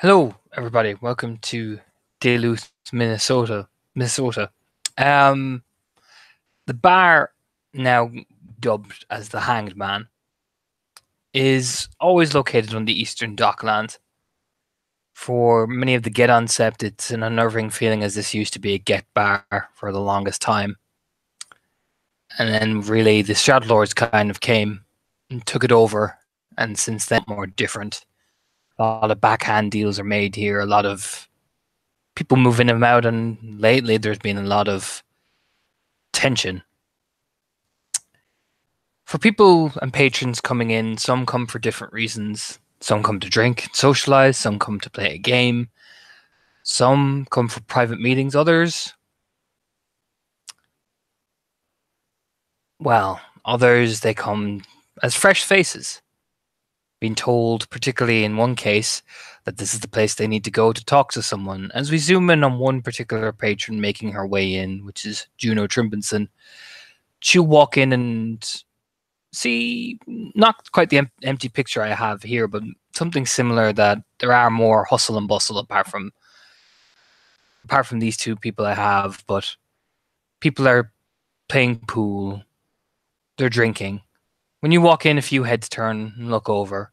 Hello, everybody. Welcome to Duluth, Minnesota. Um, the bar, now dubbed as the Hanged Man, is always located on the Eastern Docklands. For many of the get-on sept, it's an unnerving feeling as this used to be a get bar for the longest time. And then really the Shadow Lords kind of came and took it over, and since then more different. A lot of backhand deals are made here, a lot of people move in and out, and lately there's been a lot of tension. For people and patrons coming in, some come for different reasons. Some come to drink, socialize, some come to play a game, some come for private meetings, others they come as fresh faces, being told, particularly in one case, that this is the place they need to go to talk to someone. As we zoom in on one particular patron making her way in, which is Juno Trimpenson, she'll walk in and see not quite the empty picture I have here, but something similar, that there are more hustle and bustle apart from these two people I have, but people are playing pool, they're drinking. When you walk in, a few heads turn and look over.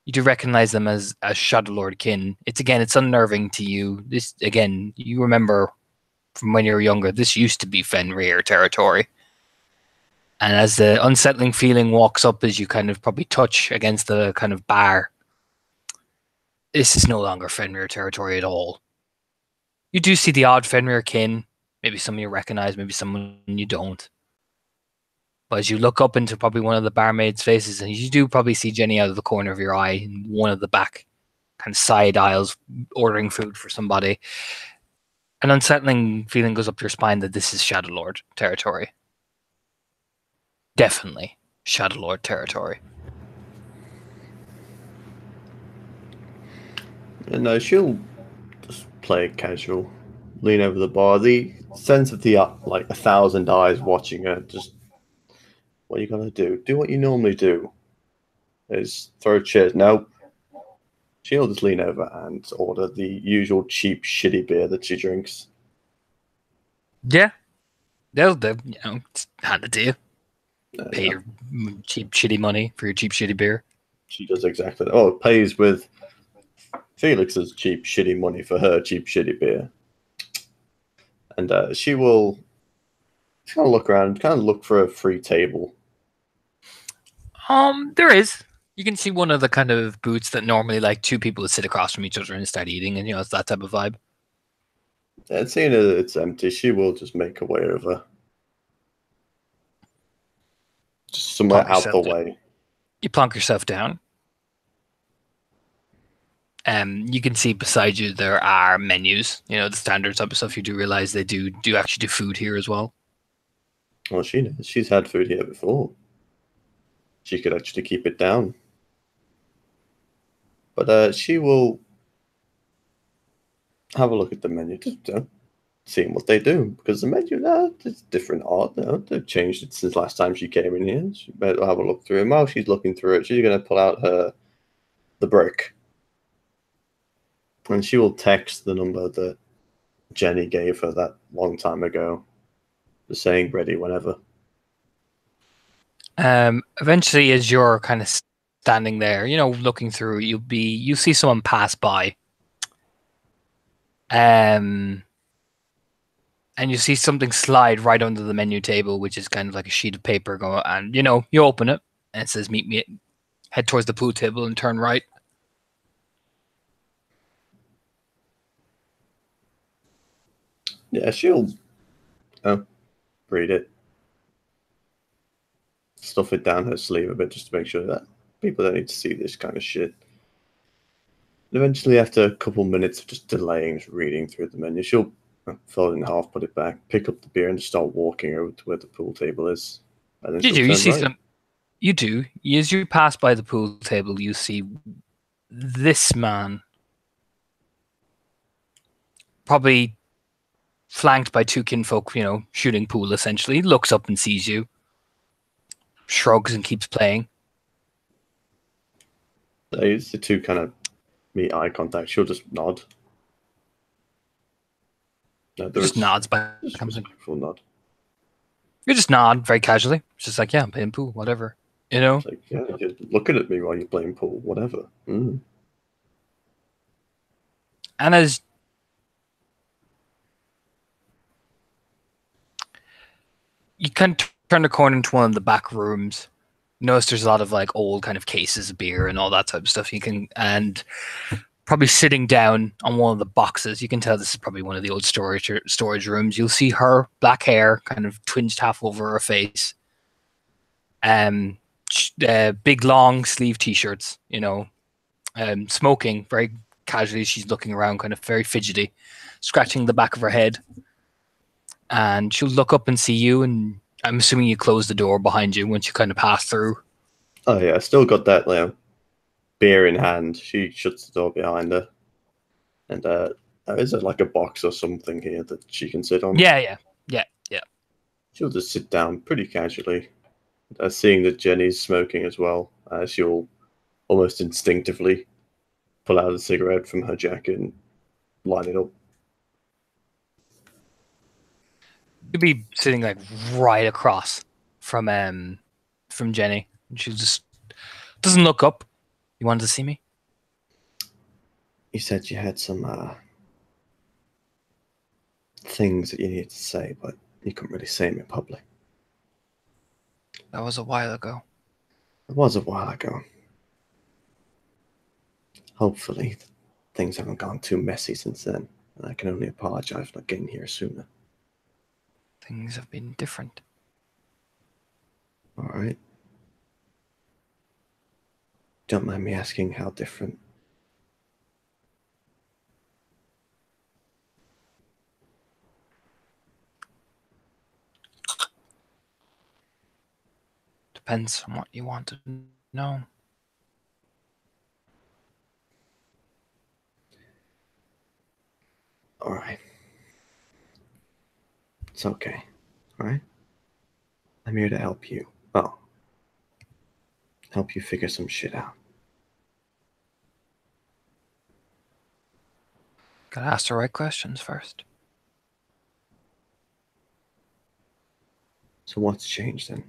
You do recognize them as Shadow Lord kin. It's unnerving to you. This again, you remember from when you were younger, this used to be Fenrir territory. And as the unsettling feeling walks up as you kind of probably touch against the kind of bar, this is no longer Fenrir territory at all. You do see the odd Fenrir kin, maybe some you recognize, maybe someone you don't. But as you look up into probably one of the barmaids' faces, and you do probably see Jenny out of the corner of your eye in one of the back kind of side aisles ordering food for somebody, an unsettling feeling goes up your spine that this is Shadow Lord territory. Definitely Shadow Lord territory. No, she'll just play it casual, lean over the bar. The sense of the like 1,000 eyes watching her. Just what are you gonna do? Do what you normally do. Is throw chairs. No, she'll just lean over and order the usual cheap, shitty beer that she drinks. Yeah, they'll hand it to you. Pay Yeah, your cheap shitty money for your cheap shitty beer. she does exactly that. Oh, it pays with Felix's cheap, shitty money for her cheap, shitty beer. And she will kind of look around, kind of look for a free table. There is. You can see one of the kind of booths that normally like two people would sit across from each other and start eating, and it's that type of vibe. And seeing that it's empty, she will just make her way over. Just somewhere Plonk out the yourself down. way. You plonk yourself down. You can see beside you there are menus. The standard type of stuff. You do realize they do actually do food here as well. Well, she knows. She's had food here before. She could actually keep it down. But she will have a look at the menu, just seeing what they do. Because the menu, it's different art. They've changed it since last time she came in here. She better have a look through it. While she's looking through it, she's going to pull out the brick. And she will text the number that Jenny gave her that long time ago. Just saying ready whenever. Eventually, as you're kind of standing there, looking through, you'll see someone pass by. And you see something slide right under the menu table, which is kind of like a sheet of paper. And you open it, and it says, "Meet me. Head towards the pool table and turn right." Yeah, she'll read it, stuff it down her sleeve a bit just to make sure that people don't need to see this kind of shit. And eventually, after a couple minutes of just delaying, just reading through the menu, she'll fold it in half, put it back, pick up the beer, and start walking over to where the pool table is. And then You do. she'll You turn see right. You do. As you pass by the pool table, you see this man, probably flanked by two kinfolk, shooting pool essentially, looks up and sees you, shrugs and keeps playing. These the two kind of meet eye contact, she'll just nod. No, He just nods back. just respectful nod. You just nod very casually. It's just like, yeah, I'm playing pool, whatever. You know? It's like, yeah, you're looking at me while you're playing pool, whatever. And as you kind of turn the corner into one of the back rooms, you notice there's a lot of like old kind of cases of beer and all that type of stuff. And probably sitting down on one of the boxes, you can tell this is probably one of the old storage rooms. You'll see her black hair kind of twinged half over her face. Big long sleeve t-shirts, smoking very casually. She's looking around, kind of very fidgety, scratching the back of her head. And she'll look up and see you, and I'm assuming you close the door behind you once you kind of pass through. Oh yeah, still got that beer in hand. She shuts the door behind her, and is it like a box or something here that she can sit on? Yeah. She'll just sit down pretty casually. Seeing that Jenny's smoking as well, she'll almost instinctively pull out a cigarette from her jacket and line it up. You'll be sitting like right across from Jenny. She just doesn't look up. You wanted to see me? You said you had some things that you needed to say, but you couldn't really say them in public. That was a while ago. It was a while ago. Hopefully, things haven't gone too messy since then, and I can only apologize for not getting here sooner. Things have been different. All right. Don't mind me asking how different. Depends on what you want to know. All right. It's okay. All right? I'm here to help you. Well, help you figure some shit out. Gotta ask the right questions first. So what's changed then?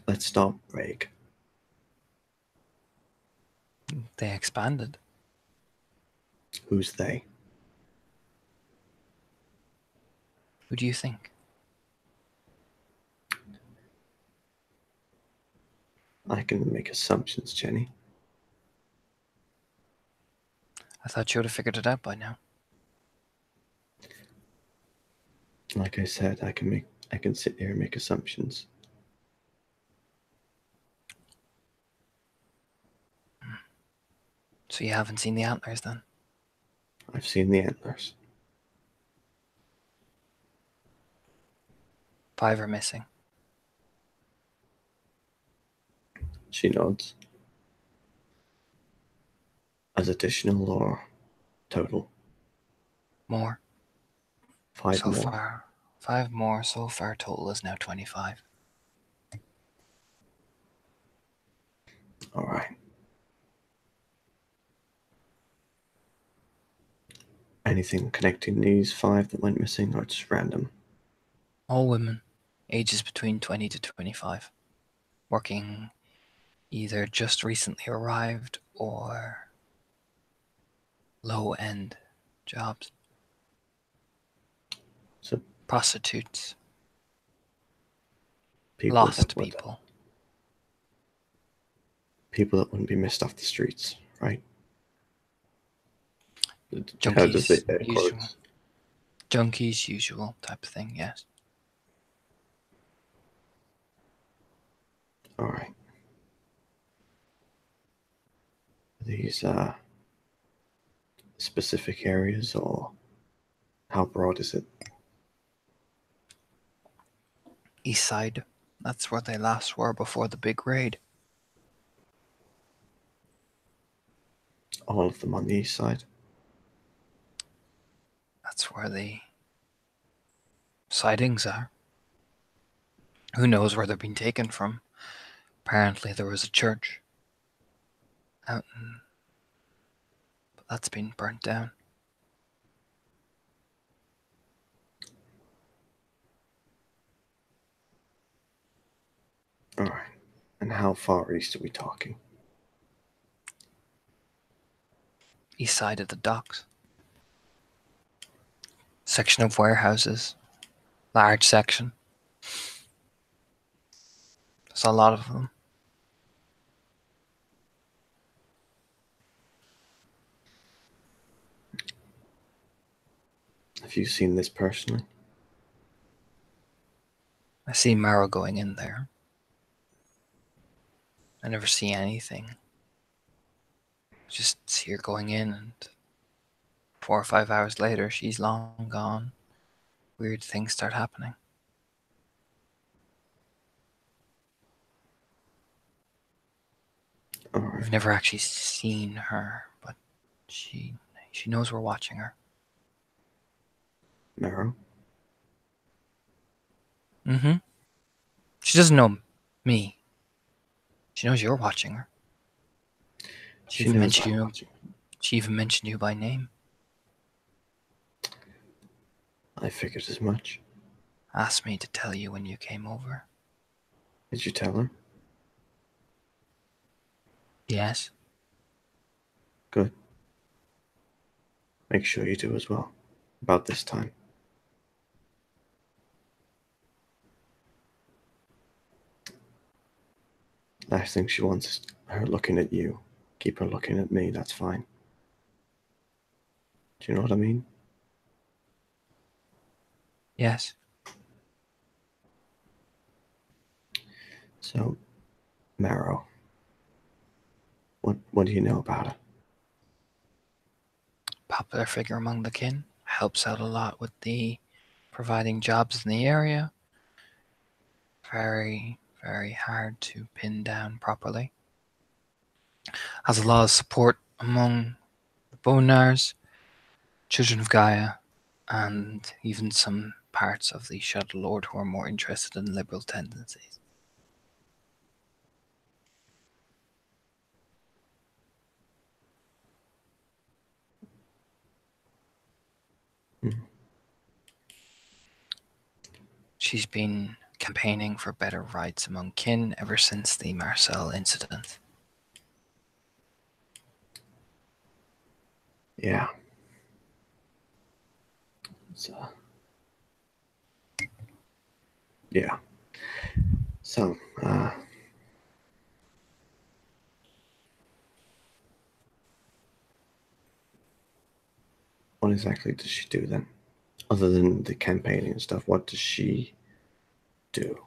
Let's stop, Rake. They expanded. Who's they? Who do you think? I can make assumptions, Jenny. I thought you would have figured it out by now. Like I said, I can sit here and make assumptions. So you haven't seen the antlers then? I've seen the antlers. 5 are missing. She nods. As additional or total? More. 5 So more. far. 5 more so far. Total is now 25. All right. Anything connecting these 5 that went missing, or just random? All women, ages between 20 to 25, working either just recently arrived or low-end jobs. So Prostitutes. Lost people. People that wouldn't be missed off the streets, right? How does Junkies, the air usual. quotes? Junkies, usual type of thing, yes. All right. These specific areas, or how broad is it? East side. That's where they last were before the big raid. All of them on the east side? That's where the sightings are. Who knows where they're being taken from? Apparently there was a church out but that's been burnt down. All right. And how far east are we talking? East side of the docks. Section of warehouses. Large section. There's a lot of them. Have you seen this personally? I see Maro going in there. I never see anything. Just see her going in, and 4 or 5 hours later, she's long gone. Weird things start happening. All right. We've never actually seen her, but she knows we're watching her. Marrow? Mm-hmm. She doesn't know me. She knows you're watching her. She knows I'm watching. She even mentioned you by name. I figured as much. Asked me to tell you when you came over. Did you tell her? Yes. Good. Make sure you do as well. About this time. Last thing she wants is her looking at you. Keep her looking at me, that's fine. Do you know what I mean? Yes. So, Marrow. What do you know about her? Popular figure among the kin. Helps out a lot with the providing jobs in the area. Very, very hard to pin down properly. Has a lot of support among the Bonars, Children of Gaia, and even some parts of the Shadow Lord who are more interested in liberal tendencies. Hmm. She's been campaigning for better rights among kin ever since the Marcel incident. Yeah. Yeah. So, what exactly does she do then? Other than the campaigning and stuff, what does she do?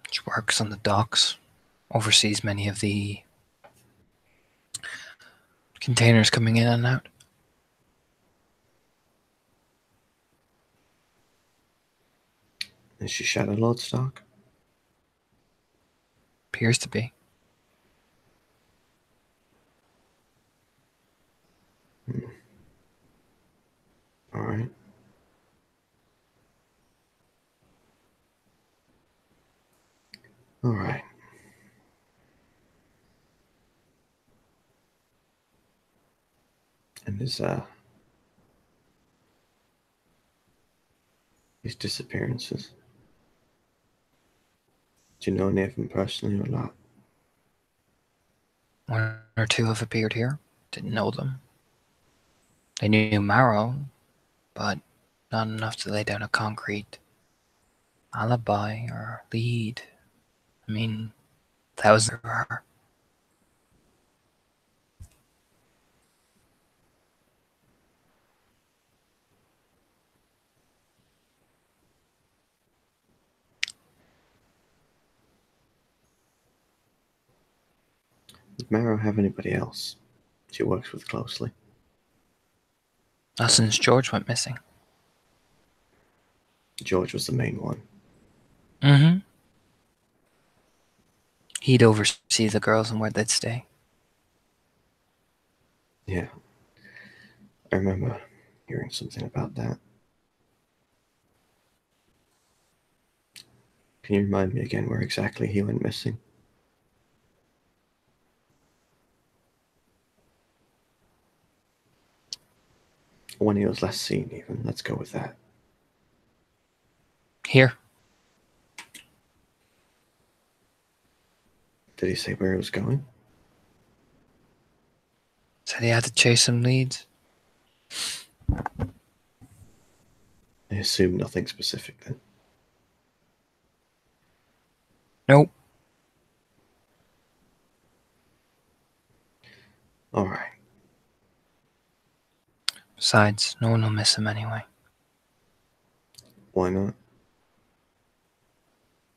She works on the docks, oversees many of the containers coming in and out. Is she Shadow Lord stock? Appears to be. Hmm. All right. All right. And these disappearances. Do you know any of them personally or not? One or two have appeared here. Didn't know them. They knew Marrow, but not enough to lay down a concrete alibi or lead. I mean, thousands are. Does Marrow have anybody else she works with closely? Not since George went missing. George was the main one. Mm-hmm. He'd oversee the girls and where they'd stay. Yeah. I remember hearing something about that. Can you remind me again where exactly he went missing? when he was last seen, even. Let's go with that. Here. Did he say where he was going? Said he had to chase some leads. I assume nothing specific then. Nope. All right. Besides, no one will miss him anyway. Why not?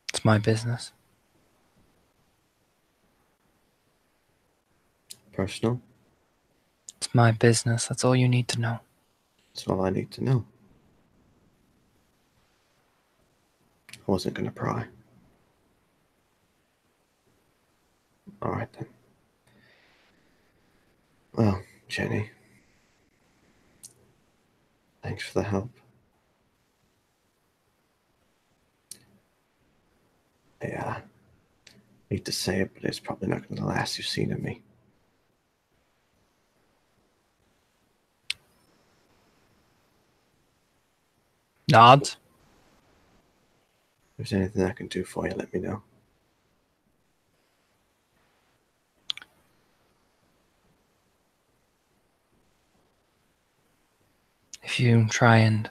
It's my business. Personal? It's my business. That's all you need to know. That's all I need to know. I wasn't going to pry. All right then. Well, Jenny, thanks for the help. I hate to say it, but it's probably not going to last you've seen of me. Nods. If there's anything I can do for you, let me know. If you try and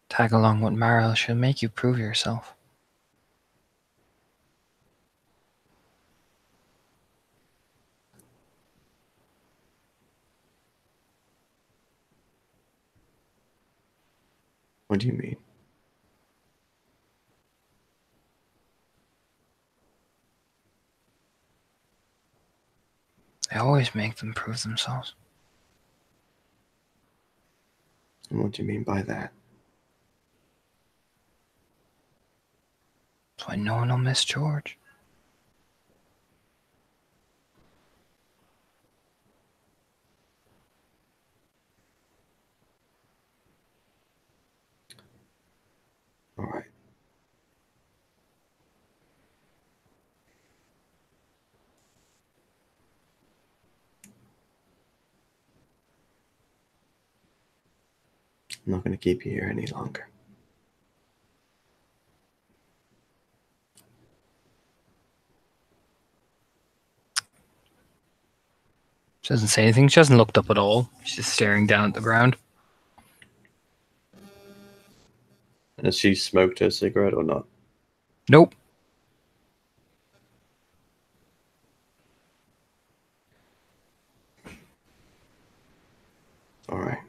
tag along with Maril, she'll make you prove yourself. What do you mean? I always make them prove themselves. And what do you mean by that? That's why no one will miss George. All right. I'm not going to keep you here any longer. She doesn't say anything. She hasn't looked up at all. She's just staring down at the ground. Has she smoked her cigarette or not? Nope. All right.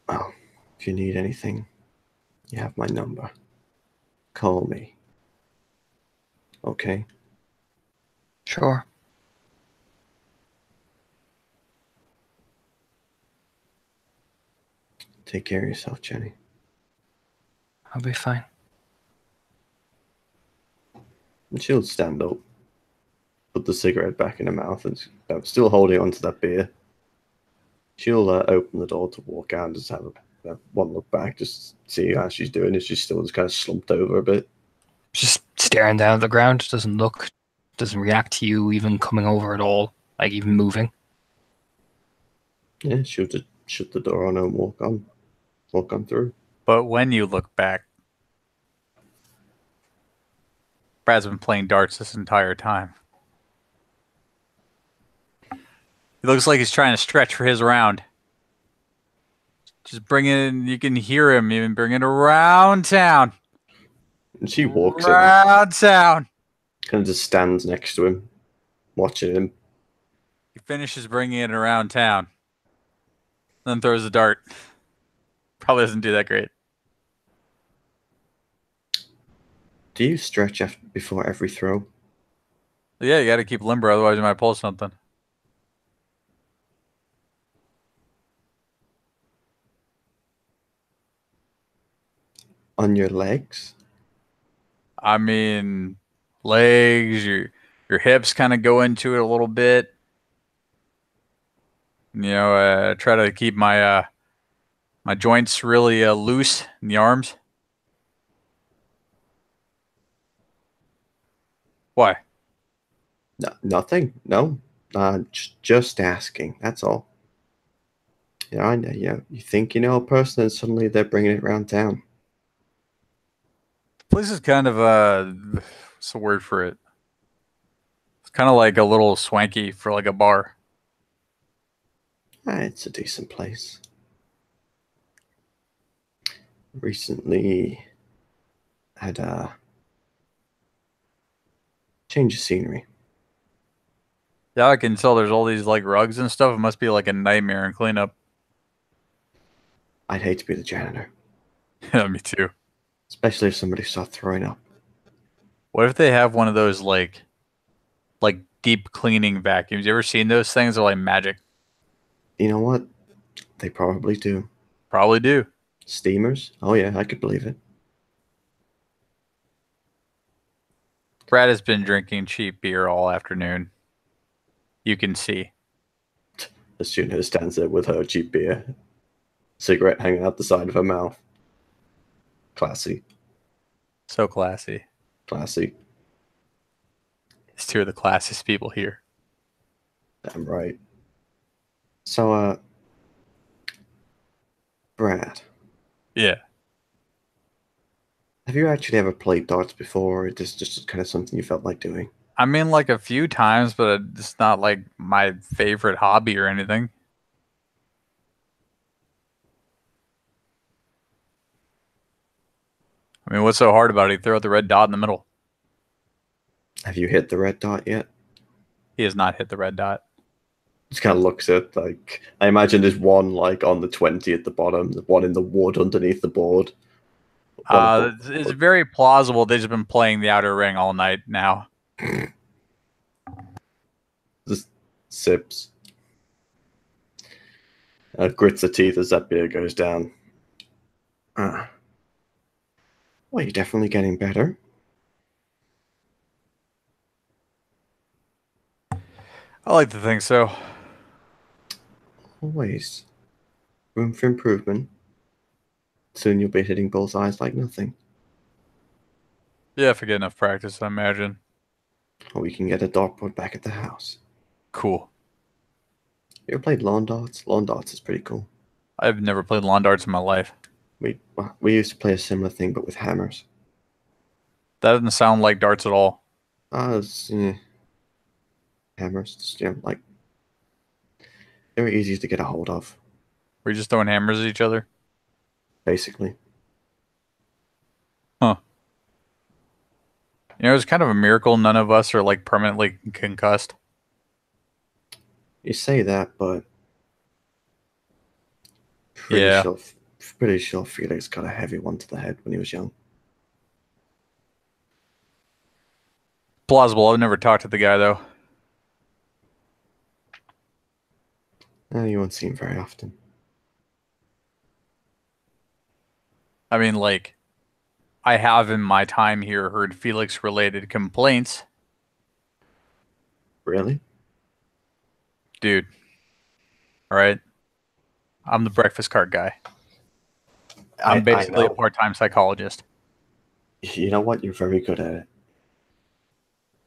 Well, if you need anything, you have my number. Call me. Okay? Sure. Take care of yourself, Jenny. I'll be fine. And she'll stand up, put the cigarette back in her mouth, and still holding onto that beer. She'll open the door to walk out and just have one look back, just see how she's doing. If she's still just kind of slumped over a bit. Just staring down at the ground. Doesn't look, doesn't react to you even coming over at all. Like even moving. Yeah, she'll just shut the door on her and walk on through. But when you look back, Brad's been playing darts this entire time. He looks like he's trying to stretch for his round. Just bring it in. You can hear him even bring it around town. And she walks in, around town. kind of just stands next to him, watching him. He finishes bringing it around town. Then throws the dart. Probably doesn't do that great. Do you stretch before every throw? Yeah, you got to keep limber, otherwise you might pull something. On your legs? I mean, legs, your hips kind of go into it a little bit. You know, try to keep my my joints really loose in the arms. Why? No, nothing. No. Just asking. That's all. Yeah, I know. Yeah, you think you know a person, and suddenly they're bringing it around town. Place is kind of what's the word for it? It's kind of like a little swanky for like a bar. It's a decent place. Recently had a change of scenery. Yeah, I can tell there's all these like rugs and stuff. It must be like a nightmare in cleanup. I'd hate to be the janitor, Yeah, me too. especially if somebody starts throwing up. What if they have one of those like deep cleaning vacuums? You ever seen those things? They're like magic. You know what? They probably do. Probably do. Steamers? Oh yeah, I could believe it. Brad has been drinking cheap beer all afternoon. You can see. Asuna stands there with her cheap beer, cigarette hanging out the side of her mouth. Classy, So classy. classy. He's two of the classiest people here. Damn right. So, Brad, Yeah. have you actually ever played darts before, or is this just kind of something you felt like doing? I mean, like a few times, but it's not like my favorite hobby or anything. I mean, what's so hard about it? You throw out the red dot in the middle. Have you hit the red dot yet? He has not hit the red dot. Just kind of looks at, like, I imagine there's one like on the 20 at the bottom, the one in the wood underneath the board. One above It's very plausible they've just been playing the outer ring all night now. just sips. Grits the teeth as that beer goes down. Well, you're definitely getting better. I like to think so. Always. Room for improvement. Soon you'll be hitting bullseyes like nothing. Yeah, if I get enough practice, I imagine. Or we can get a dartboard back at the house. Cool. You ever played lawn darts? Lawn darts is pretty cool. I've never played lawn darts in my life. We used to play a similar thing, but with hammers. That doesn't sound like darts at all. Hammers, just, like they were easy to get a hold of, We're just throwing hammers at each other. basically. Huh. You know, it's kind of a miracle none of us are like permanently concussed. You say that, but Yeah. Pretty sure Felix got a heavy one to the head when he was young. Plausible. I've never talked to the guy though. You won't see him very often. I mean, like, I have in my time here heard Felix related complaints. Really? Dude. All right. I'm the breakfast cart guy. I'm basically a know. part-time psychologist. You know what? You're very good at it.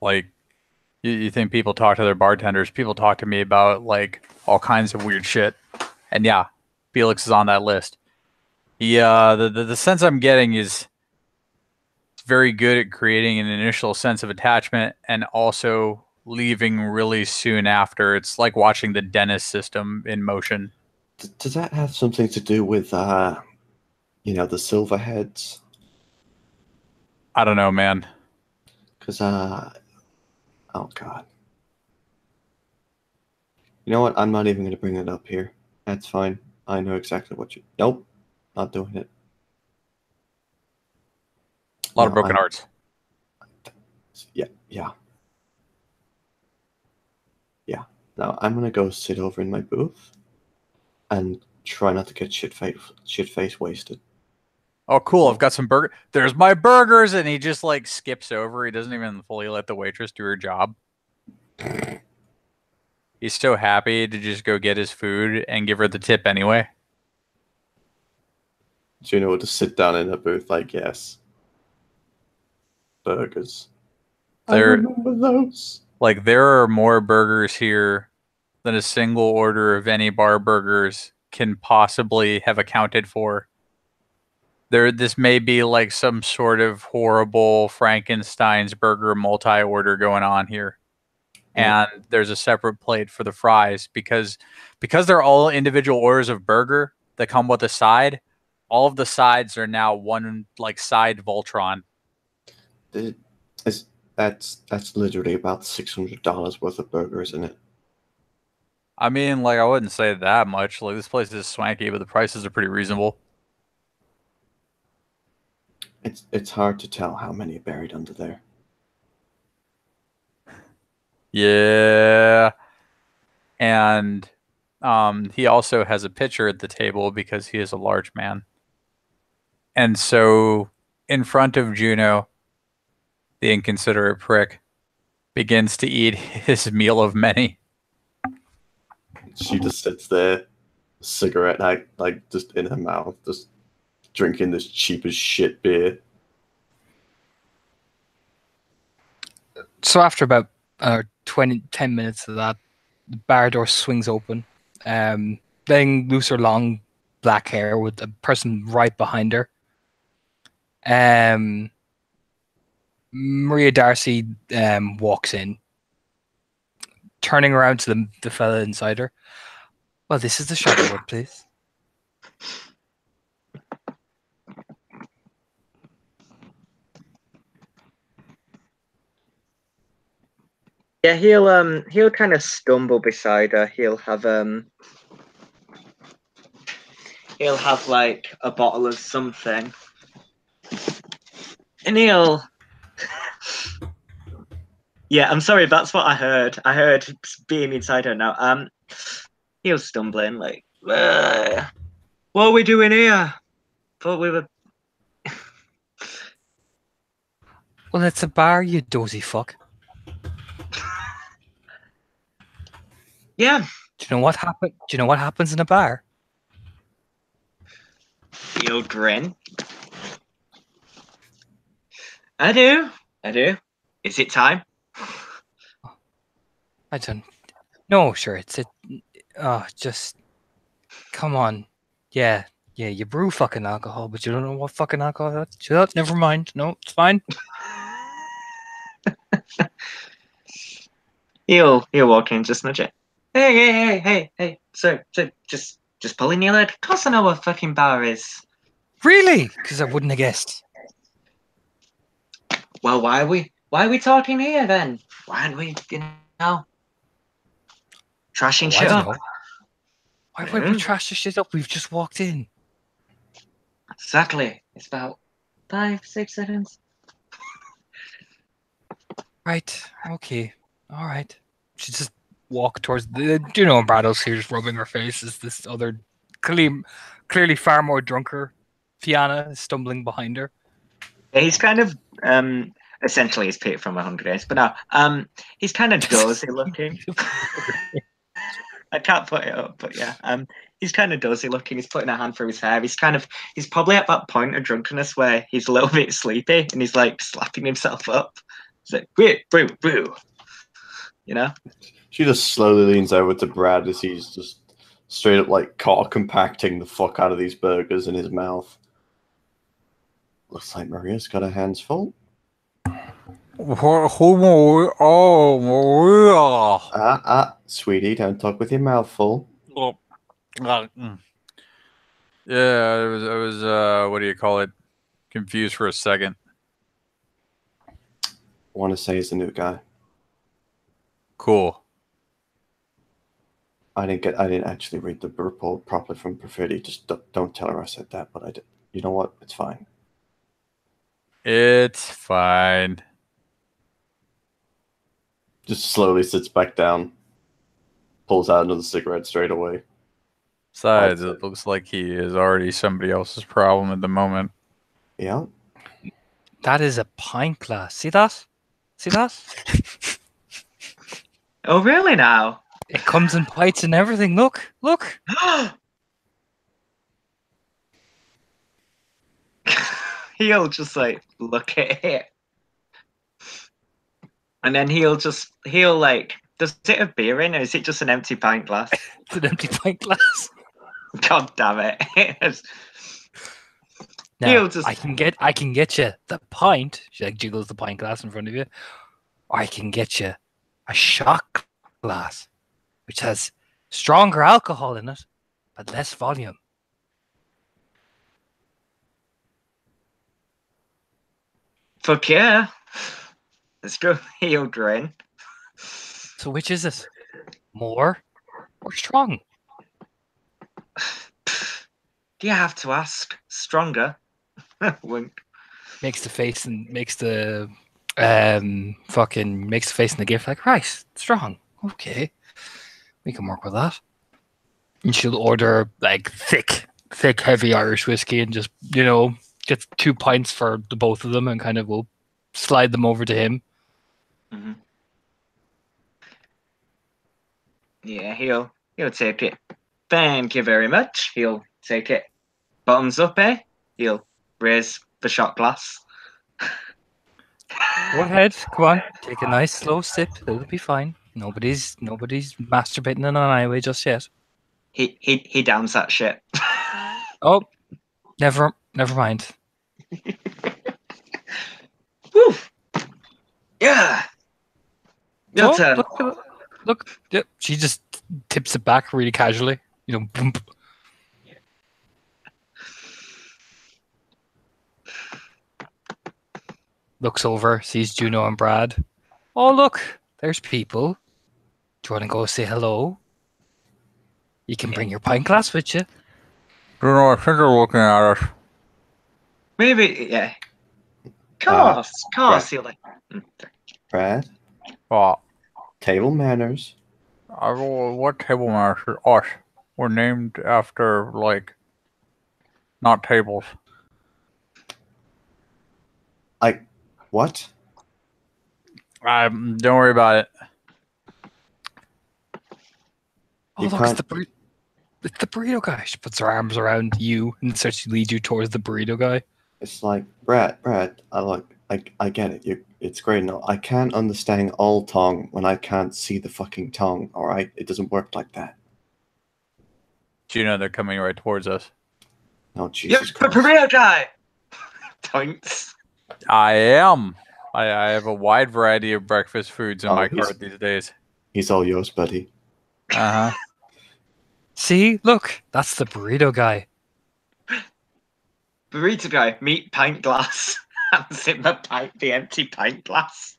Like, you think people talk to their bartenders? People talk to me about like all kinds of weird shit. And yeah, Felix is on that list. He, the sense I'm getting is very good at creating an initial sense of attachment and also leaving really soon after. It's like watching the dentist system in motion. Does that have something to do with, the Silverheads? I don't know, man. Because, oh god. You know what? I'm not even going to bring it up here. That's fine. I know exactly what you. Nope, not doing it. A lot of broken hearts. Yeah, yeah, yeah. Now I'm gonna go sit over in my booth and try not to get shit face wasted. Oh, cool. I've got some burger. There's my burgers. And he just like skips over. He doesn't even fully let the waitress do her job. He's so happy to just go get his food and give her the tip anyway. Juno will just sit down in the booth like, yes, burgers. I They're remember those. Like there are more burgers here than a single order of any bar burgers can possibly have accounted for. This may be like some sort of horrible Frankenstein's burger multi-order going on here. And there's a separate plate for the fries because they're all individual orders of burger that come with a side. All of the sides are now one like side Voltron. It's, that's literally about $600 worth of burger, isn't it? I mean, like I wouldn't say that much. Like this place is swanky, but the prices are pretty reasonable. It's hard to tell how many are buried under there. Yeah. And he also has a pitcher at the table because he is a large man. And so in front of Juno, the inconsiderate prick begins to eat his meal of many. She just sits there, cigarette like just in her mouth, just drinking this cheap as shit beer. So after about 10 minutes of that, the bar door swings open, letting loose her long black hair with a person right behind her. Maria Darcy walks in, turning around to the fella inside her. Well, this is the shadow word, please. Yeah, he'll kind of stumble beside her. He'll have like a bottle of something, and he'll. Yeah, I'm sorry. That's what I heard. I heard being inside her now. He'll stumble in like, what are we doing here? Thought we were. Well, it's a bar, you dozy fuck. Yeah. Do you know what happen? Do you know what happens in a bar? He'll grin. I do. Is it time? I don't. No, sure. It's it. Just come on. Yeah, you brew fucking alcohol, but you don't know what fucking alcohol that's. Shut up, never mind. No, it's fine. He'll walk in, just nudge it. Hey. So just pulling your leg. Of course I know what a fucking bar is. Really? Because I wouldn't have guessed. Well, why are we talking here then? Why aren't we, trashing shit I up? don't know. Why would we trash this shit up? We've just walked in. Exactly. It's about 5-6 seconds. Right. Okay. All right. She just walk towards the. You know, Brado's here, just rubbing her face. Is this other clearly far more drunker Fiona is stumbling behind her. Yeah, he's kind of essentially he's Pete from 100 Days, but no, he's kind of dozy looking. I can't put it up, but yeah, he's kind of dozy looking. He's putting a hand through his hair. He's probably at that point of drunkenness where he's a little bit sleepy and he's like slapping himself up. He's like, boo, you know. She just slowly leans over to Brad as he's just straight up like compacting the fuck out of these burgers in his mouth. Looks like Maria's got her hands full. Oh, Maria. Sweetie, don't talk with your mouth full. Yeah, I was what do you call it? Confused for a second. I want to say he's the new guy. Cool. I didn't actually read the report properly from Perfetti. Just don't tell her I said that, but I did. You know what? It's fine. It's fine. Just slowly sits back down, pulls out another cigarette straight away. Besides, it looks like he is already somebody else's problem at the moment. Yeah. That is a pint glass. See that? Oh, really now? It comes in pints and everything. Look. He'll just like look at it. And then he'll like, does it have beer in, or is it just an empty pint glass? It's an empty pint glass. God damn it! Now, He'll just I can get you the pint. She like jiggles the pint glass in front of you. Or I can get you a shot glass, which has stronger alcohol in it, but less volume. fuck yeah. Let's go. He'll drain. So which is it? More or strong? Do you have to ask? Stronger. Wink. Makes the face and makes the makes the face in the gift like, right, strong. Okay. We can work with that. And she'll order like thick, heavy Irish whiskey and just, get 2 pints for the both of them and kind of will slide them over to him. Mm-hmm. Yeah, he'll take it. Thank you very much. He'll take it. Bottoms up, eh? He'll raise the shot glass. Go ahead, come on. Take a nice slow sip. It'll be fine. Nobody's masturbating on an highway just yet. He downs that shit. Oh, never mind. Woo! Yeah. Your So, turn. look. Yep. She just tips it back really casually. Boom. Looks over, sees Juno and Brad. Oh, look, there's people. Do you want to go say hello? You can bring your pint glass with you. I think they're looking at us. Maybe, yeah. Course. Brad. He'll like. Brad, What? table manners. What table manners? Us. We're named after, like, not tables. What? Don't worry about it. Oh, You look, can't- it's the burrito guy. She puts her arms around you and starts to lead you towards the burrito guy. It's like, Brad, I get it. It's great now. I can't understand all tongue when I can't see the fucking tongue, alright? It doesn't work like that. Do you know they're coming right towards us? No, Jesus Yes, the Christ. burrito guy. Points. I am. I have a wide variety of breakfast foods in my he's- cart these days. He's all yours, buddy. Uh huh. See, look, that's the burrito guy. Burrito guy, meet pint glass. Hands him the empty pint glass.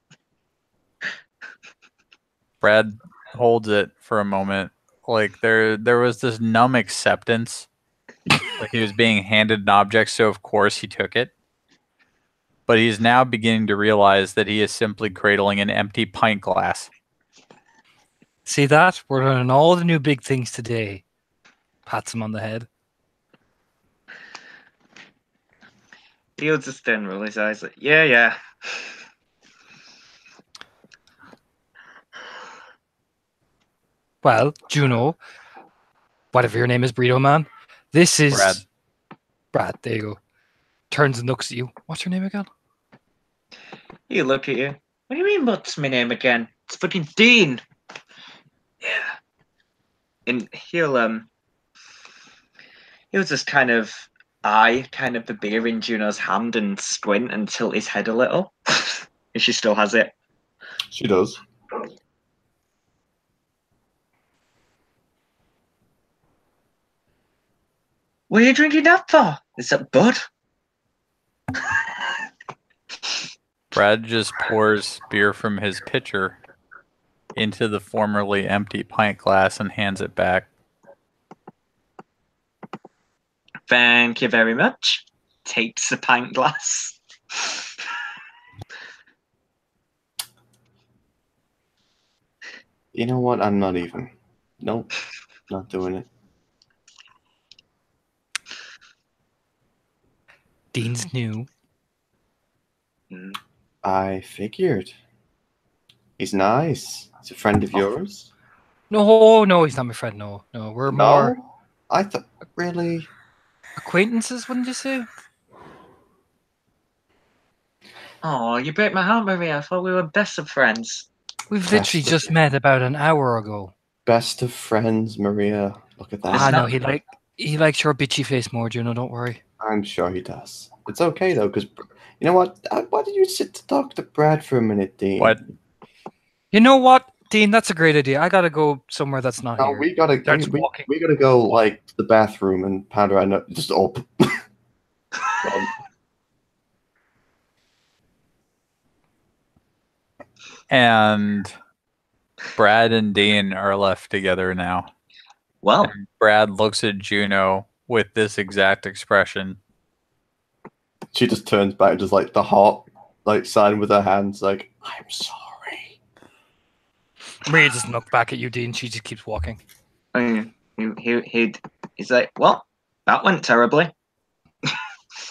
Brad holds it for a moment. Like there was this numb acceptance. Like he was being handed an object, so of course he took it. But he's now beginning to realize that he is simply cradling an empty pint glass. See that? We're learning all the new big things today. Pats him on the head. He'll just then roll his eyes like, yeah. Well, Juno, whatever your name is, Burrito Man, this is Brad. Brad, there you go. Turns and looks at you. What's your name again? He'll look at you. What do you mean, what's my name again? It's fucking Dean. Yeah. And he'll just kind of eye kind of the beer in Juno's hand and squint and tilt his head a little. If she still has it. She does. What are you drinking that for? Is that Bud? Brad just pours beer from his pitcher into the formerly empty pint glass and hands it back. Thank you very much. Takes the pint glass. You know what? I'm not even. Nope. Not doing it. Dean's new. I figured. He's nice. He's a friend of yours. No, he's not my friend. No, we're more No? I thought, really? acquaintances, wouldn't you say? Oh, you break my heart, Maria. I thought we were best of friends. We've literally Best of- just met about an hour ago. Best of friends, Maria. Look at It's Ah, that. no, not- he likes your bitchy face more, Juno. Don't worry. I'm sure he does. It's okay though, because you know what? Why did you sit to talk to Brad for a minute, Dean? What? You know what, Dean? That's a great idea. I gotta go somewhere that's not No, here. we gotta Starts walking. we gotta go like to the bathroom and pound around just up. And Brad and Dean are left together now. Well, And Brad looks at Juno with this exact expression. She just turns back, just like the heart, like sign with her hands, like I'm sorry. Maria doesn't look back at you, Dean. She just keeps walking. he's like, well, that went terribly.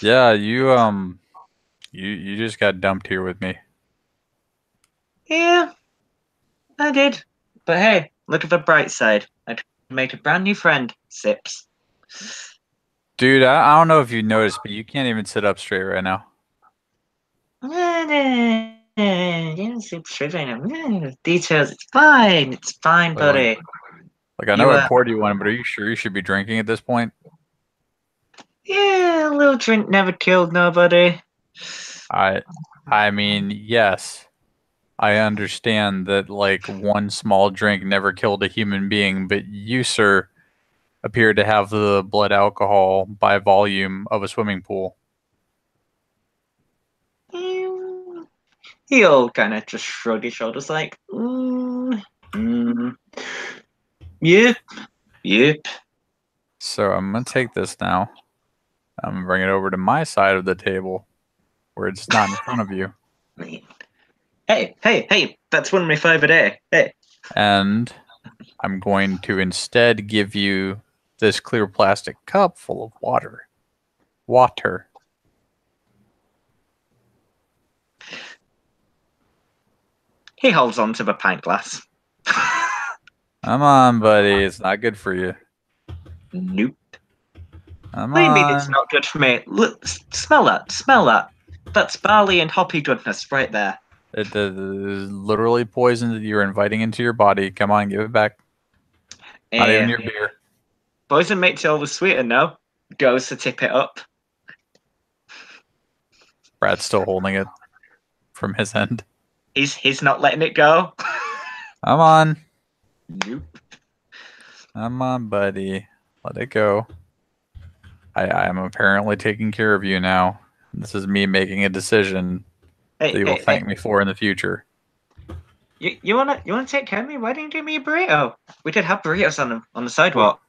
Yeah, you just got dumped here with me. Yeah, I did. But hey, look at the bright side. I made a brand new friend, Sips. Dude, I don't know if you noticed, but you can't even sit up straight right now. Yeah, Sips tripping. Details, it's fine. It's fine, buddy. Like I know I You, poured you one, but are you sure you should be drinking at this point? yeah, a little drink never killed nobody. I mean, yes. I understand that like one small drink never killed a human being, but you, sir, appear to have the blood alcohol by volume of a swimming pool. He'll kind of just shrug his shoulders like, yep, yep. So I'm gonna take this now. I'm gonna bring it over to my side of the table where it's not in front of you. Hey, that's one of my five a day. Hey. And I'm going to instead give you this clear plastic cup full of water. Water. He holds on to the pint glass. Come on, buddy. It's not good for you. Nope. Come What do you mean it's on. not good for me? Look, smell that, smell that. That's barley and hoppy goodness right there. It is literally poison that you're inviting into your body. Come on, give it back. Not even your beer. Poison makes it over sweeter, no? Goes to tip it up. Brad's still holding it from his end. He's not letting it go. Come on. Nope. Come on, buddy. Let it go. I am apparently taking care of you now. This is me making a decision that you will thank me for in the future. You wanna take care of me? Why didn't you give me a burrito? We did have burritos on the sidewalk.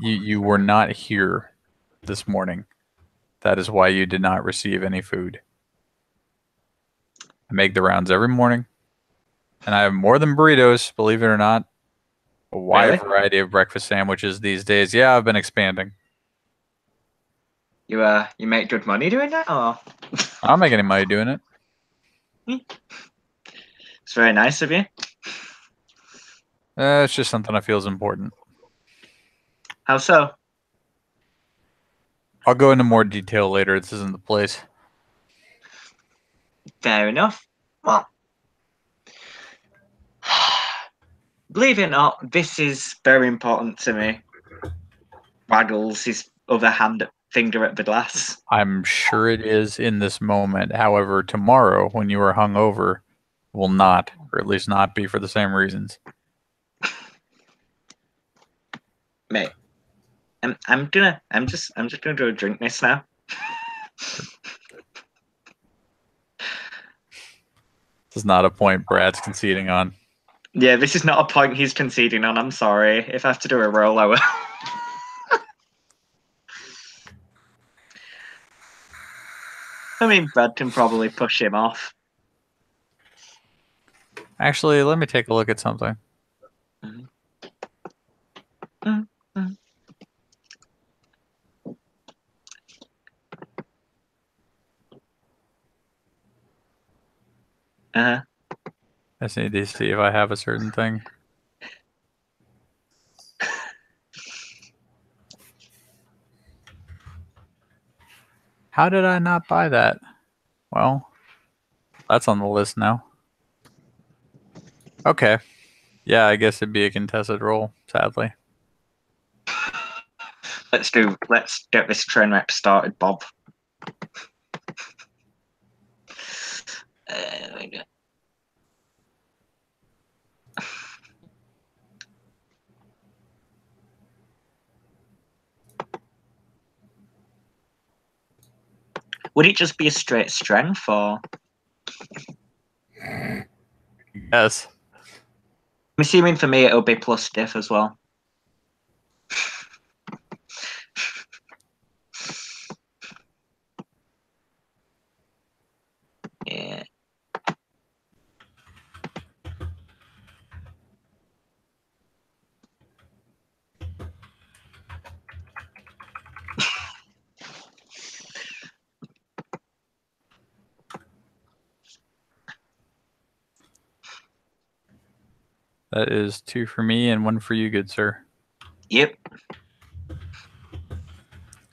You were not here this morning. That is why you did not receive any food. I make the rounds every morning, and I have more than burritos, believe it or not. A wide variety of breakfast sandwiches these days. Yeah, I've been expanding. You make good money doing that, or? I don't make any money doing it. It's very nice of you. It's just something I feel is important. How so? I'll go into more detail later. This isn't the place. Fair enough. Well, believe it or not, this is very important to me. Waggles his other finger at the glass. I'm sure it is in this moment. However, tomorrow, when you are hungover, will not, or at least not be for the same reasons. Mate, I'm just gonna go drink this now. This is not a point Brad's conceding on. Yeah, this is not a point he's conceding on. I'm sorry. If I have to do a roll, I will. I mean, Brad can probably push him off. Actually, let me take a look at something. I just need to see if I have a certain thing. How did I not buy that? Well, That's on the list now. Okay. Yeah, I guess it'd be a contested roll, sadly. Let's get this train wreck started, Bob. There we go. Would it just be a straight strength, or Yes. I'm assuming for me it'll be plus stiff as well. Yeah. That is 2 for me and 1 for you, good sir. Yep.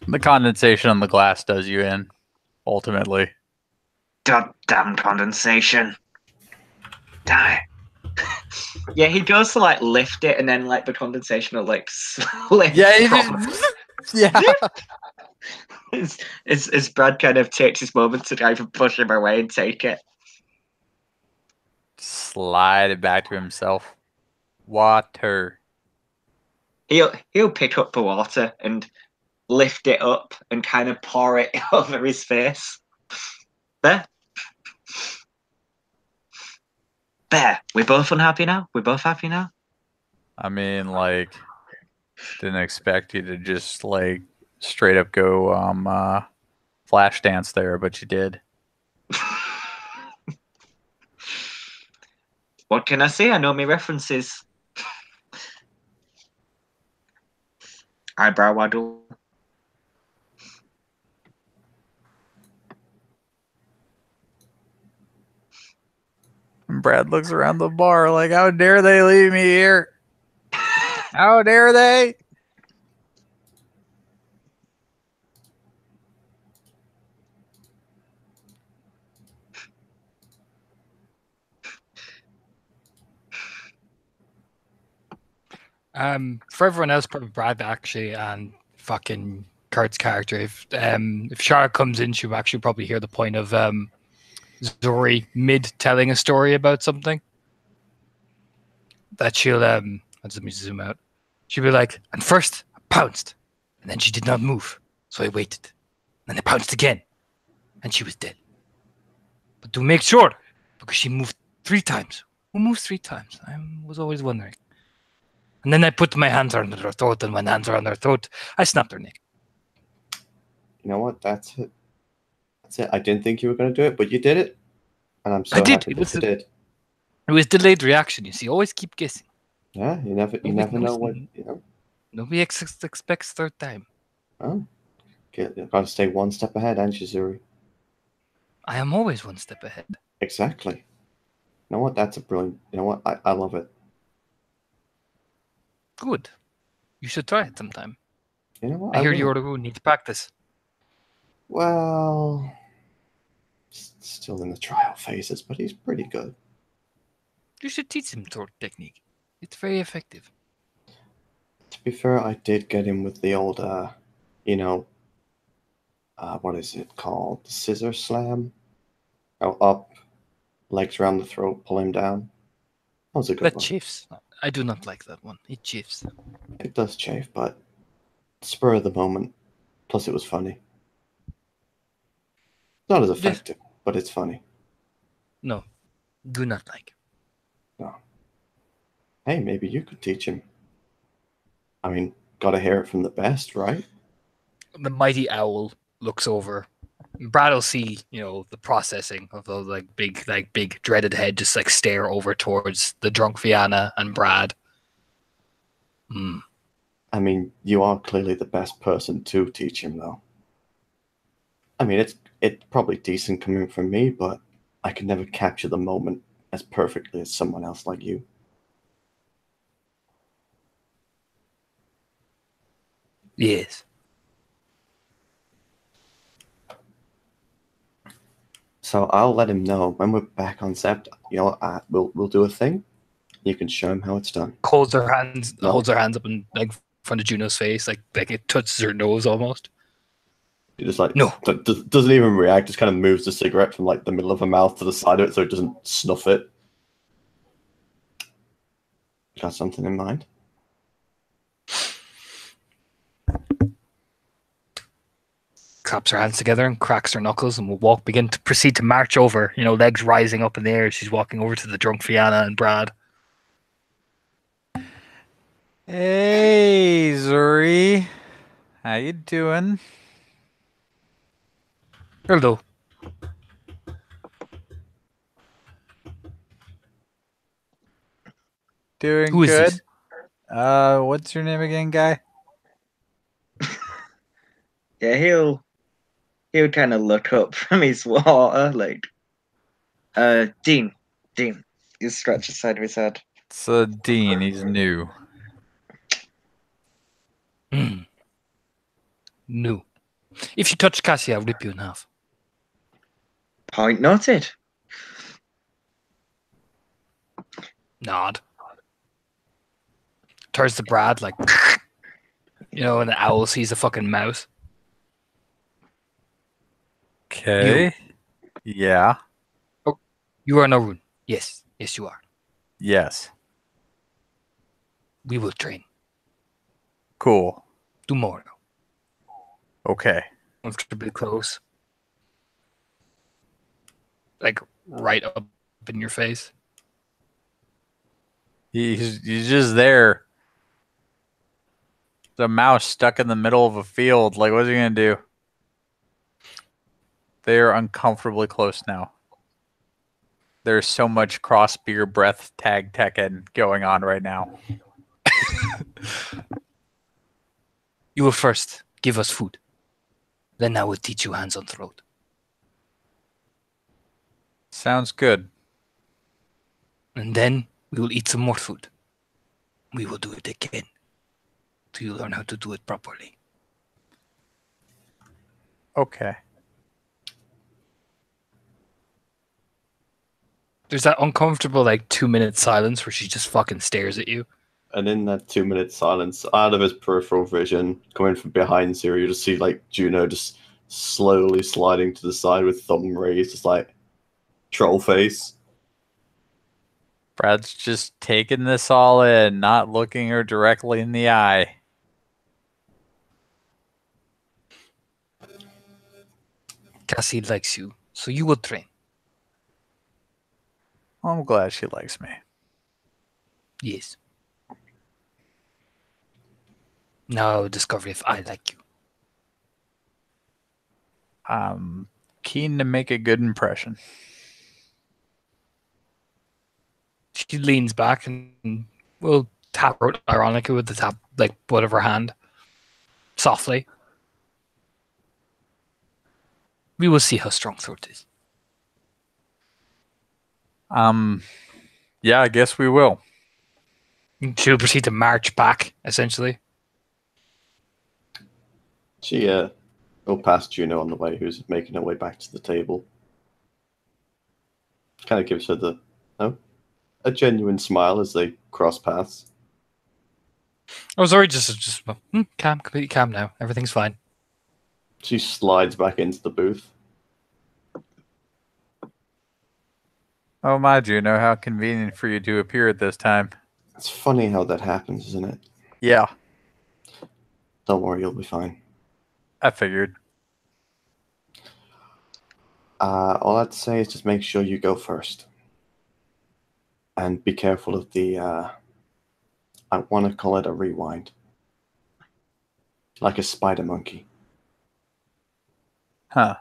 The condensation on the glass does you in, ultimately. Goddamn condensation. Die. Yeah, he goes to like lift it, and then like the condensation will like slip. Yeah. As Brad kind of takes his moment to try to push him away and take it. Slide it back to himself. Water. He'll pick up the water and lift it up and kind of pour it over his face. There. There. We're both unhappy now? We're both happy now? I mean, like, didn't expect you to just, like, straight up go flash dance there, but you did. What can I say? I know my references. Eyebrow waddle. And Brad looks around the bar like, how dare they leave me here? How dare they? For everyone else, probably Brad actually, and fucking Kurt's character. If Charlotte comes in, she'll actually probably hear the point of Zori mid telling a story about something. That she'll let me zoom out. She'll be like, and first I pounced, and then she did not move, so I waited. And I pounced again, and she was dead. But to make sure, because she moved 3 times. Who moves 3 times? I was always wondering. And then I put my hands on her throat, and when hands are on her throat, I snapped her neck. You know what? That's it. That's it. I didn't think you were going to do it, but you did it. And I'm so I did. happy that you did. It was delayed reaction, you see. Always keep guessing. Yeah, you never know what, you know. Nobody expects third time. Oh, you've got to stay one step ahead, ain't you, Zuri? I am always one step ahead. Exactly. You know what? That's a brilliant. You know what? I love it. Good. You should try it sometime. You know what? I hear will. you need to practice. Well, still in the trial phases, but he's pretty good. You should teach him sword technique. It's very effective. To be fair, I did get him with the old, you know, what is it called? The scissor slam? Oh, up, legs around the throat, pull him down. That was a good That one. chafes. I do not like that one. It chafes. It does chafe, but spur of the moment. Plus, it was funny. Not as effective, but it's funny. No, do not like. No. Hey, maybe you could teach him. I mean, gotta hear it from the best, right? The mighty owl looks over. Brad will see, the processing of the big dreaded head just like stare over towards the drunk Viana and Brad. I mean, you are clearly the best person to teach him, though. I mean, it's probably decent coming from me, but I could never capture the moment as perfectly as someone else like you. Yes. So I'll let him know when we're back on Sept. We'll do a thing. You can show him how it's done. Holds her hands, No. holds her hands up in like front of Juno's face, like it touches her nose almost. He just like No. doesn't even react. Just kind of moves the cigarette from like the middle of her mouth to the side of it, so it doesn't snuff it. Got something in mind? Claps her hands together and cracks her knuckles, and will proceed to march over. Legs rising up in the air. She's walking over to the drunk Fianna and Brad. Hey, Zuri. How you doing? Hello. Doing Who is good. this? What's your name again, guy? Yeah, he'll kind of look up from his water, like, Dean. He scratches the side of his head. It's Dean. He's new. No. If you touch Cassie, I'll rip you in half. Point noted. Nod. Turns to Brad like, and the owl sees a fucking mouse. Okay. Yeah. You are Narun. Yes, you are. Yes. We will train Cool. tomorrow. Okay. Comfortably close. Like right up in your face. He's just there. The mouse stuck in the middle of a field. Like, what's he gonna do? They are uncomfortably close now. There's so much cross beer breath tag Tekken going on right now. You will first give us food. Then I will teach you hands on throat. Sounds good. And then we will eat some more food. We will do it again. Till you learn how to do it properly. Okay. There's that uncomfortable 2-minute silence where she just fucking stares at you. And in that 2-minute silence, out of his peripheral vision, coming from behind Zero, you just see Juno just slowly sliding to the side with thumb raised, just like troll face. Brad's just taking this all in, not looking her directly in the eye. Cassie likes you, so you will train. I'm glad she likes me. Yes. Now I will discover if I like you. I'm keen to make a good impression. She leans back and will tap her, ironically, with the tap, butt of her hand. Softly. We will see how strong throat is. Yeah, I guess we will. She'll proceed to march back, essentially. She go past Juno on the way, who's making her way back to the table. Kind of gives her a genuine smile as they cross paths. I was already just calm, completely calm now. Everything's fine. She slides back into the booth. Oh my, Juno, how convenient for you to appear at this time. It's funny how that happens, isn't it? Yeah, Don't worry, you'll be fine. I figured. All I'd say is just make sure you go first. And be careful of the, I want to call it a rewind. Like a spider monkey. Huh.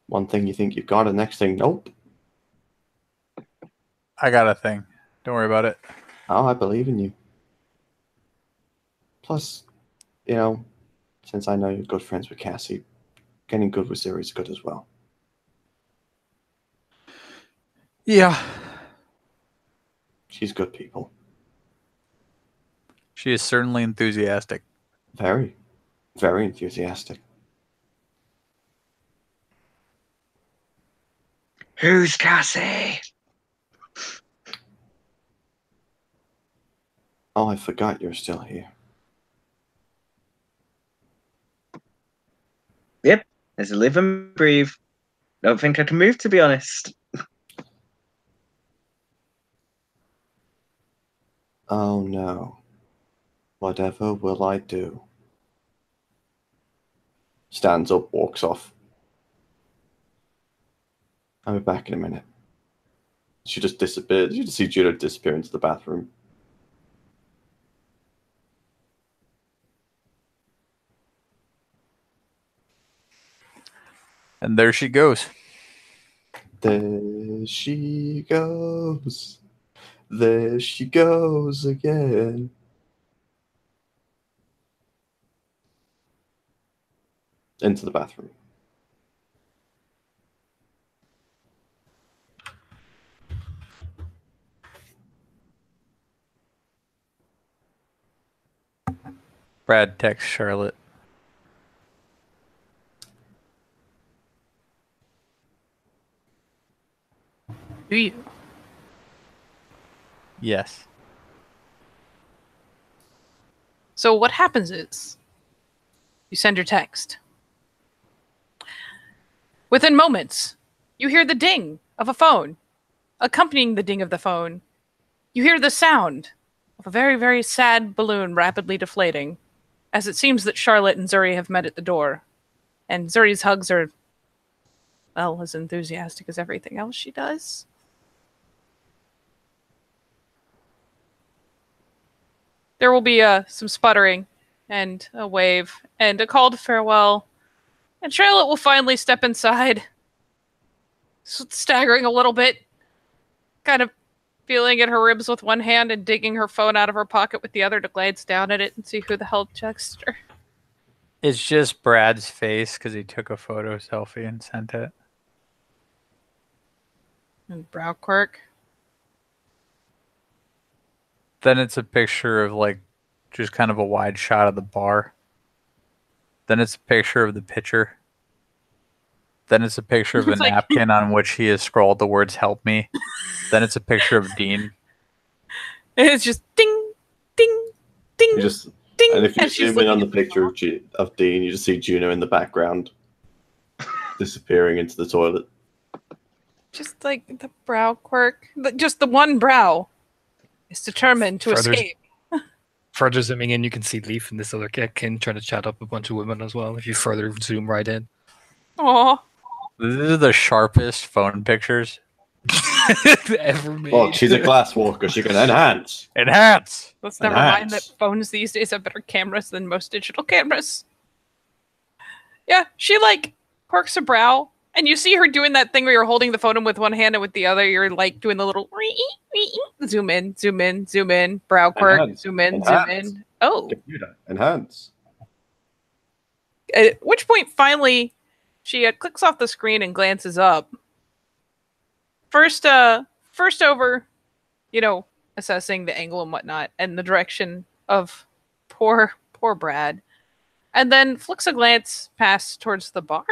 One thing you think you've got, and next thing, nope. I got a thing. Don't worry about it. Oh, I believe in you. Plus, since I know you're good friends with Cassie, getting good with Zero is good as well. Yeah. She's good people. She is certainly enthusiastic. Very, very enthusiastic. Who's Cassie? Oh, I forgot you're still here. Yep, as I live and breathe. Don't think I can move, to be honest. Oh no. Whatever will I do? Stands up, walks off. I'll be back in a minute. She just disappears. You just see Juno disappear into the bathroom. And there she goes. There she goes. There she goes again. Into the bathroom. Brad texts Charlotte. Do you? Yes. So what happens is you send your text. Within moments, you hear the ding of a phone. Accompanying the ding of the phone, you hear the sound of a very, very sad balloon rapidly deflating, as it seems that Charlotte and Zuri have met at the door. And Zuri's hugs are, well, as enthusiastic as everything else she does. There will be some sputtering and a wave and a call to farewell. And Charlotte will finally step inside, staggering a little bit, kind of feeling at her ribs with one hand and digging her phone out of her pocket with the other to glance down at it and see who the hell texted her. It's just Brad's face because he took a photo selfie and sent it. And brow quirk. Then it's a picture of like just kind of a wide shot of the bar. Then it's a picture of the pitcher. Then it's a picture of a It's like- napkin on which he has scrawled the words "Help me." Then it's a picture of Dean. And it's just ding, ding, ding, You just ding. and if you as she's zoom in on the looking at picture of Dean, you just see Juno in the background disappearing into the toilet. just like the brow quirk, just the one brow is determined to Further- escape. Further zooming in, you can see Leaf and this other kid trying to chat up a bunch of women as well. If you further zoom right in, Aw. These are the sharpest phone pictures. ever made. Oh, she's a glass walker. She can enhance. Enhance. Let's never mind that Nice. phones these days have better cameras than most digital cameras. Yeah, she like quirks her brow, and you see her doing that thing where you're holding the phone with one hand and with the other you're like doing the little zoom in, zoom in, zoom in, brow quirk, Enhance. zoom in, Enhance. zoom in. Oh, Computer. Enhance. at which point finally she clicks off the screen and glances up. First over, assessing the angle and whatnot and the direction of poor Brad, and then flicks a glance past towards the bar.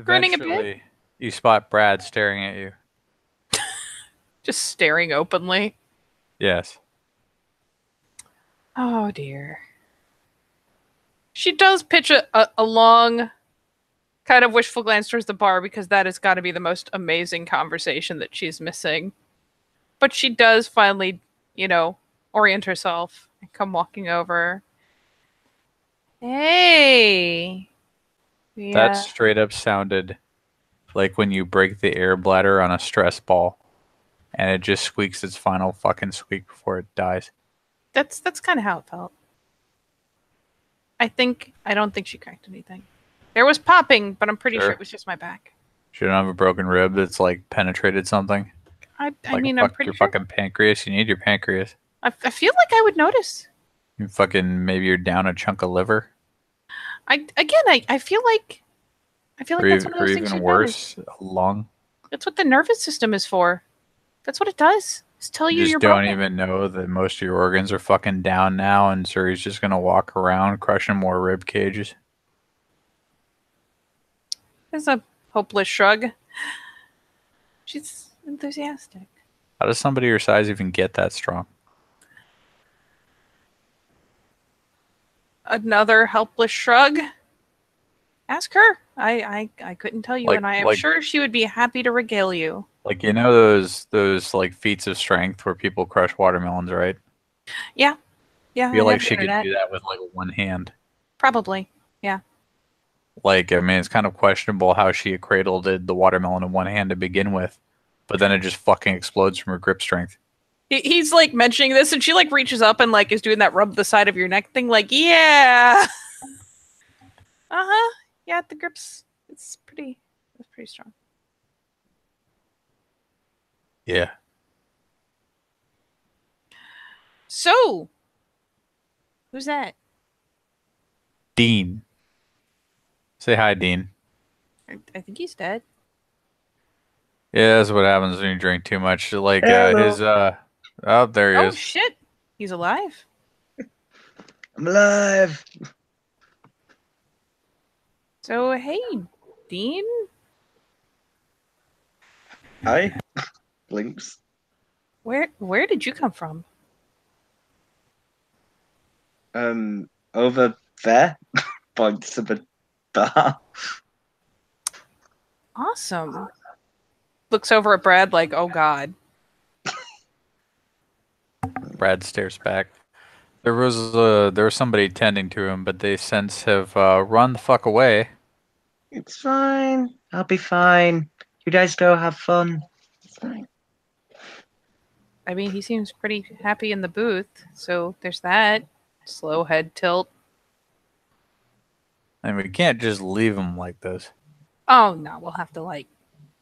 Grinning a bit. Eventually, you spot Brad staring at you. Just staring openly. Yes. Oh dear. She does pitch a long kind of wishful glance towards the bar because that has got to be the most amazing conversation that she's missing. But she does finally, orient herself and come walking over. Hey. Yeah. That straight up sounded like when you break the air bladder on a stress ball and it just squeaks its final fucking squeak before it dies. That's kind of how it felt. I don't think she cracked anything. There was popping, but I'm pretty sure Sure. it was just my back. She don't have a broken rib that's like penetrated something. I Like mean, I'm pretty your sure. fucking pancreas. You need your pancreas. I feel like I would notice. You fucking maybe you're down a chunk of liver, I feel like that's one of or those things even you'd notice. worse, a lung. That's what the nervous system is for. That's what it does. It's tell you You just you're don't broken. even know that most of your organs are fucking down now, and Suri's just gonna walk around crushing more rib cages. There's a hopeless shrug. She's enthusiastic. How does somebody your size even get that strong? Another helpless shrug. Ask her. I couldn't tell you, and I am sure she would be happy to regale you. Like, you know those like feats of strength where people crush watermelons, right? Yeah. Yeah, I feel I like have she could internet. do that with like one hand. Probably. Yeah. Like, I mean, it's kind of questionable how she cradled the watermelon in one hand to begin with, but then it just fucking explodes from her grip strength. He's like mentioning this, and she like reaches up and like is doing that rub the side of your neck thing. Like, yeah. Uh-huh. Yeah, the grips. It's pretty strong. Yeah. So, who's that? Dean. Say hi, Dean. I think he's dead. Yeah, that's what happens when you drink too much. Like Hello. oh, there he Oh is. shit, he's alive. I'm alive. So hey, Dean. Hi. Blinks. Where did you come from? Over there. Points to the bar. Awesome. Looks over at Brad like, oh god. Brad stares back. There was somebody tending to him, but they since have run the fuck away. It's fine. I'll be fine. You guys go have fun. It's fine. I mean, he seems pretty happy in the booth, so there's that. Slow head tilt. And we can't just leave him like this. Oh no, we'll have to like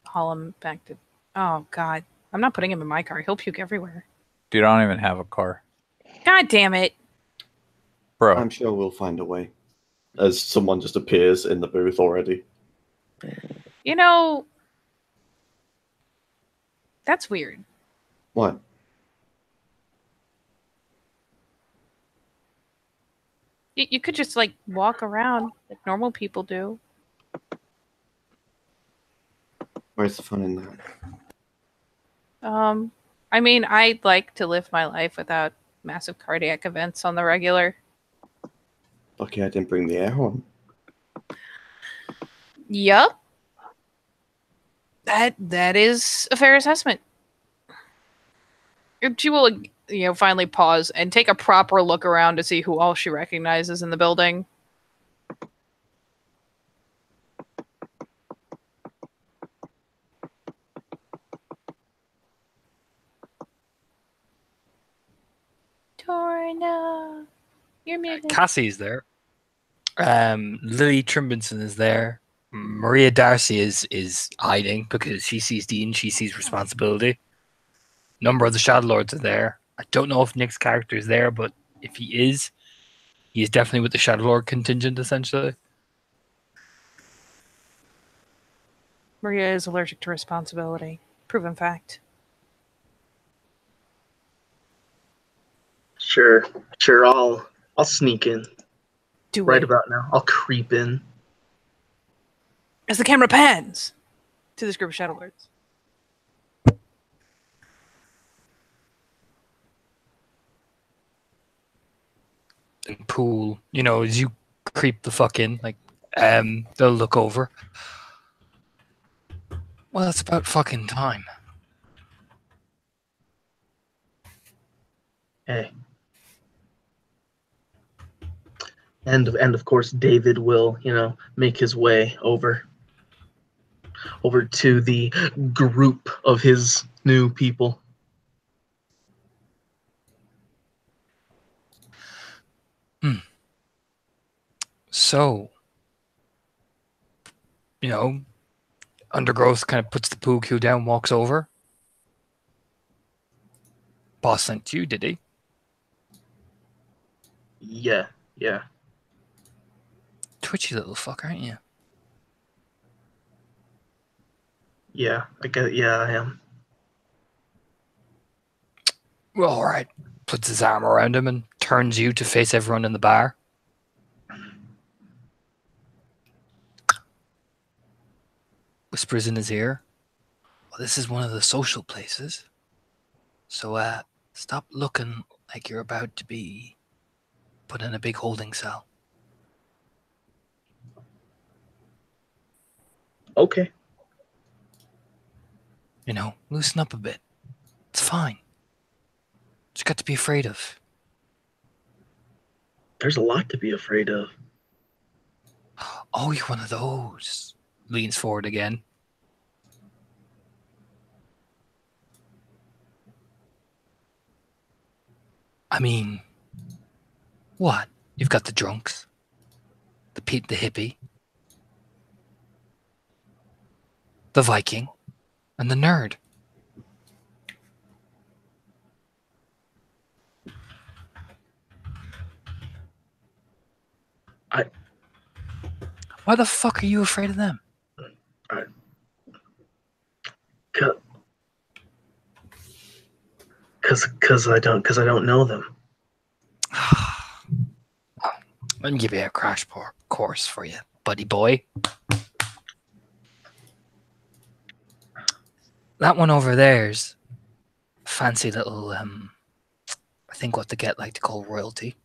haul him back to. Oh god, I'm not putting him in my car. He'll puke everywhere. Dude, I don't even have a car. God damn it. Bro. I'm sure we'll find a way. As someone just appears in the booth already. You know, that's weird. What? You could just like walk around like normal people do. Where's the fun in that? I mean, I'd like to live my life without massive cardiac events on the regular. Lucky I didn't bring the air horn. Yup. That is a fair assessment. She will, finally pause and take a proper look around to see who all she recognizes in the building. Torna, you're muted. Cassie's there. Lily Trimbenson is there. Maria Darcy is hiding because she sees Dean, she sees responsibility. Number of the Shadow Lords are there. I don't know if Nick's character is there, but if he is definitely with the Shadow Lord contingent, essentially. Maria is allergic to responsibility. Proven fact. Sure. I'll sneak in Do right it. about now. I'll creep in. As the camera pans to this group of Shadow Lords. And Pool, as you creep the fuck in, they'll look over. Well, it's about fucking time. Hey. And of course David will, make his way over to the group of his new people. So, Undergrowth kind of puts the poo cue down, walks over. Boss sent you, did he? Yeah. Twitchy little fuck, aren't you? Yeah, I am. Well, all right. Puts his arm around him and turns you to face everyone in the bar. whispers in his ear, well, this is one of the social places. So, stop looking like you're about to be put in a big holding cell. Okay. You know, loosen up a bit. It's fine. What you got to be afraid of? There's a lot to be afraid of. Oh, you're one of those. Leans forward again. I mean, what? You've got the drunks, the Pete the hippie, the Viking, and the nerd. Why the fuck are you afraid of them? Cause I don't know them. Let me give you a crash course for you, buddy boy. That one over there's a fancy little, I think what the get like to call royalty.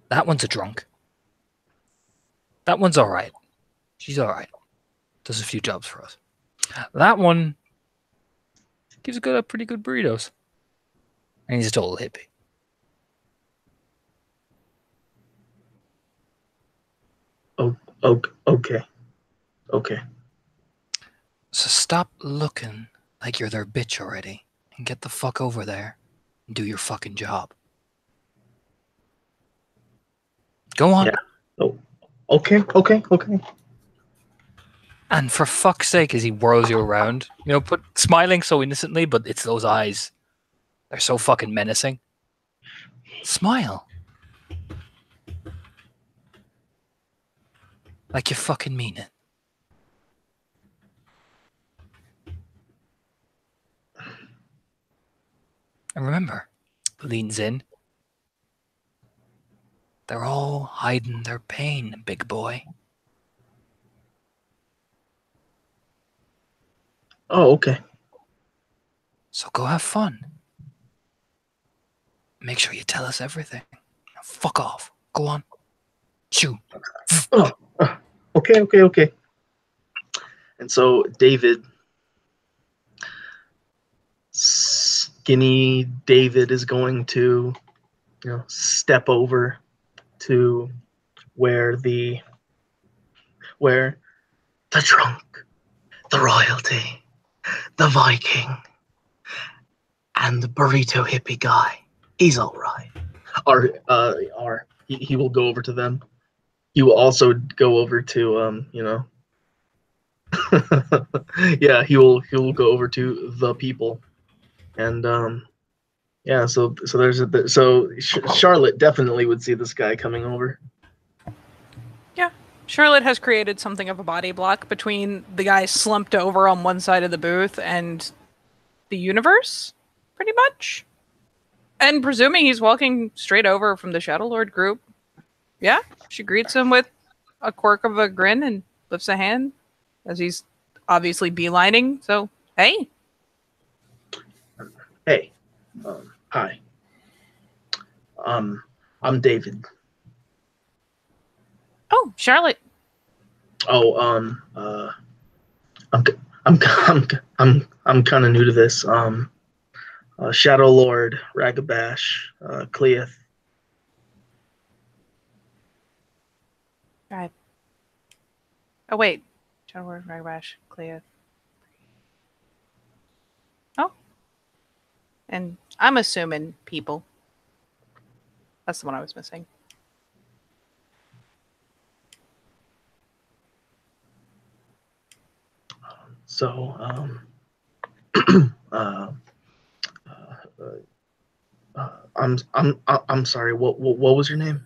That one's a drunk. That one's alright. She's alright. Does a few jobs for us. That one gives a pretty good burritos. And he's a total hippie. Oh, okay. Okay. So stop looking like you're their bitch already and get the fuck over there and do your fucking job. Go on. Yeah. Oh, okay. And for fuck's sake, as he whirls you around, you know, smiling so innocently, but it's those eyes. They're so fucking menacing. Smile. Like you fucking mean it. And remember, leans in. They're all hiding their pain, big boy. Oh, okay. So go have fun. Make sure you tell us everything. Now fuck off. Go on. Chew. Oh, okay. And so David, skinny David, is going to, step over to where the drunk, the royalty, the Viking, and the burrito hippie guy. He's all right. He will go over to them. He will also go over to yeah, he'll go over to the people, and yeah. So Charlotte definitely would see this guy coming over. Yeah. Charlotte has created something of a body block between the guy slumped over on one side of the booth and the universe, pretty much. And presuming he's walking straight over from the Shadow Lord group, yeah, she greets him with a quirk of a grin and lifts a hand as he's obviously beelining. So, hey. Hey, hi. I'm David. Oh, Charlotte. Oh, I'm kind of new to this. Shadow Lord, Ragabash, Cleeth. Right. Oh, wait. Shadow Lord, Ragabash, Clea. Oh. And I'm assuming people. That's the one I was missing. So, I'm sorry. What was your name?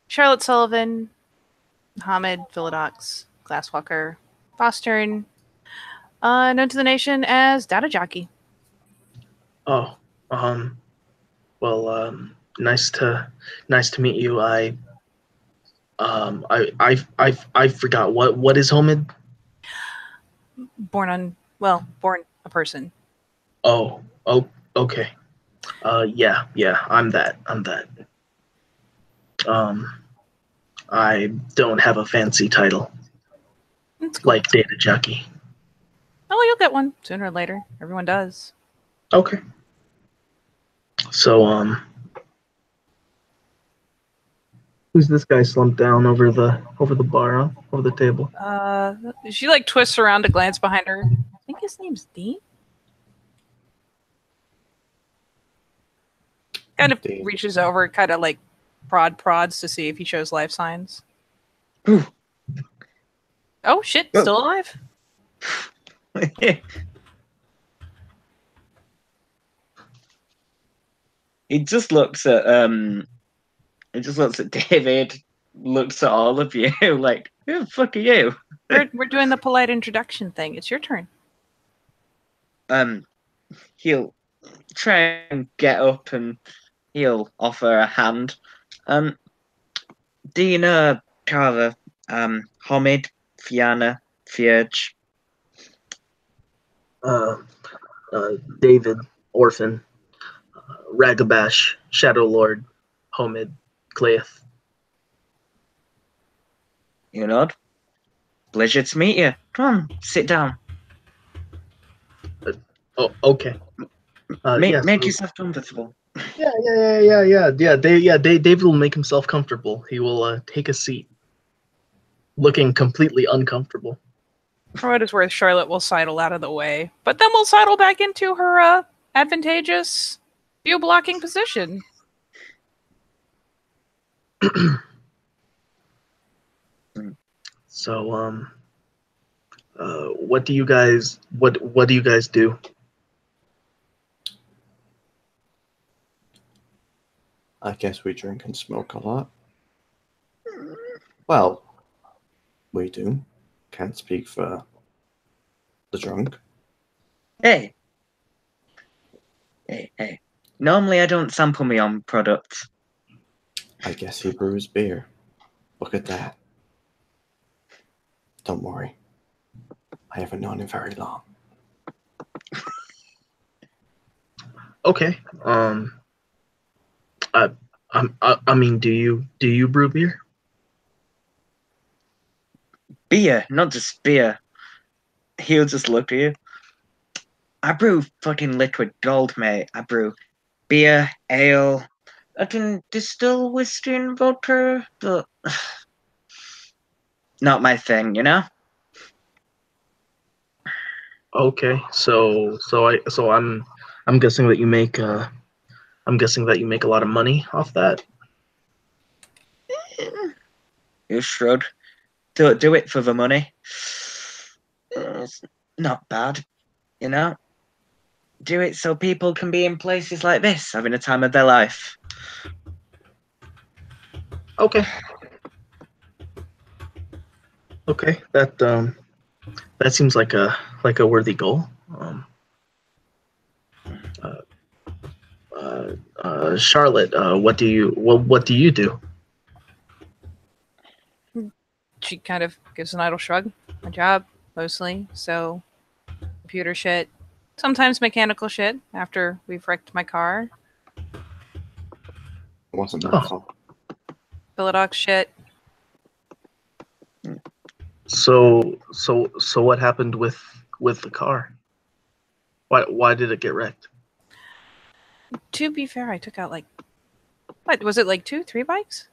Charlotte Sullivan, Hamid Philodox, Glasswalker, Fostern, known to the nation as Data Jockey. Oh, well, nice to meet you. I forgot what is Homid. Born a person. Oh, okay. Yeah, I'm that. I don't have a fancy title It's cool. like data jockey. Oh, you'll get one sooner or later. Everyone does. Okay. So, who's this guy slumped down over the bar, huh? Over the table? She like twists around to glance behind her. I think his name's Dean. Kind of Dean. reaches over, kind of like prods to see if he shows life signs. Ooh. Oh shit, still alive? He just looks at David, looks at all of you like, who the fuck are you? We're doing the polite introduction thing. It's your turn. He'll try and get up and he'll offer a hand. Do you know Carver? Homid, Fianna, Fierge? David, Orphan, Ragabash, Shadow Lord, Homid, Cleith. You nod. Pleasure to meet you. Come on, sit down. Oh, okay. Make yourself comfortable. Yeah. David will make himself comfortable. He will take a seat, looking completely uncomfortable. For what it's worth, Charlotte will sidle out of the way, but then we'll sidle back into her advantageous view blocking position. So, what do you guys do? I guess we drink and smoke a lot. Well, we do. Can't speak for the drunk. Hey. Normally I don't sample my own products. I guess he brews beer. Look at that. Don't worry. I haven't known him very long. Okay. I mean, do you brew beer? Beer, not just beer. He'll just look at you. I brew fucking liquid gold, mate. I brew beer, ale. I can distill whiskey and vodka, but not my thing, you know? Okay. I'm guessing that you make a lot of money off that. You should. Don't do it for the money. It's not bad, you know? Do it so people can be in places like this, having a time of their life. Okay. Okay. That seems like a worthy goal. Charlotte, what do you do? She kind of gives an idle shrug. My job, mostly. So, computer shit. Sometimes mechanical shit after we've wrecked my car. It wasn't my fault. Philodox shit. So what happened with the car? Why did it get wrecked? To be fair, I took out what was it, 2, 3 bikes?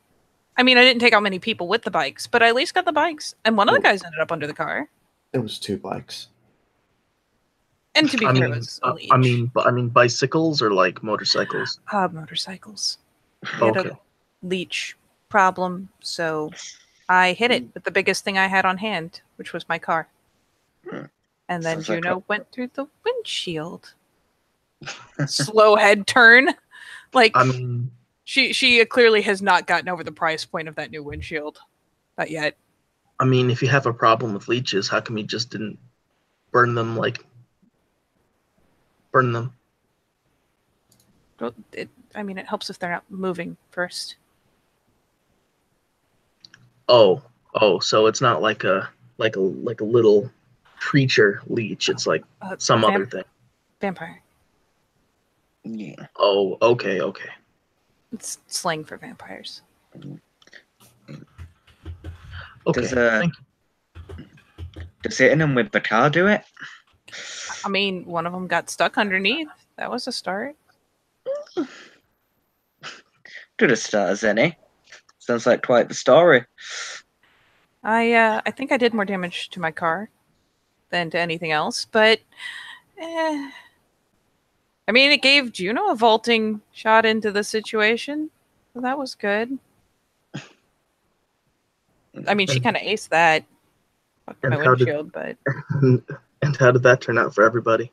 I mean, I didn't take out many people with the bikes, but I at least got the bikes. And one of the guys ended up under the car. It was 2 bikes. And to be fair, it was a leech. I mean bicycles or like motorcycles? Motorcycles. We had Okay. a leech problem, so I hit it with the biggest thing I had on hand, which was my car. And then Sounds like Juno went through the windshield. Slow head turn. I mean, she clearly has not gotten over the price point of that new windshield. Not yet. I mean, if you have a problem with leeches, how come you just didn't burn them? Burn them. Well, it helps if they're not moving first. Oh, so it's not like a little creature leech. It's like some other thing. Vampire. Yeah. Oh, okay. It's slang for vampires. Okay. Does hitting him with the car do it? I mean, one of them got stuck underneath. That was a start. Good a start as any. Sounds like quite the story. I think I did more damage to my car than to anything else, but I mean, it gave Juno a vaulting shot into the situation. So that was good. I mean, she kind of aced that. Fucked And my how did windshield, but and how did that turn out for everybody?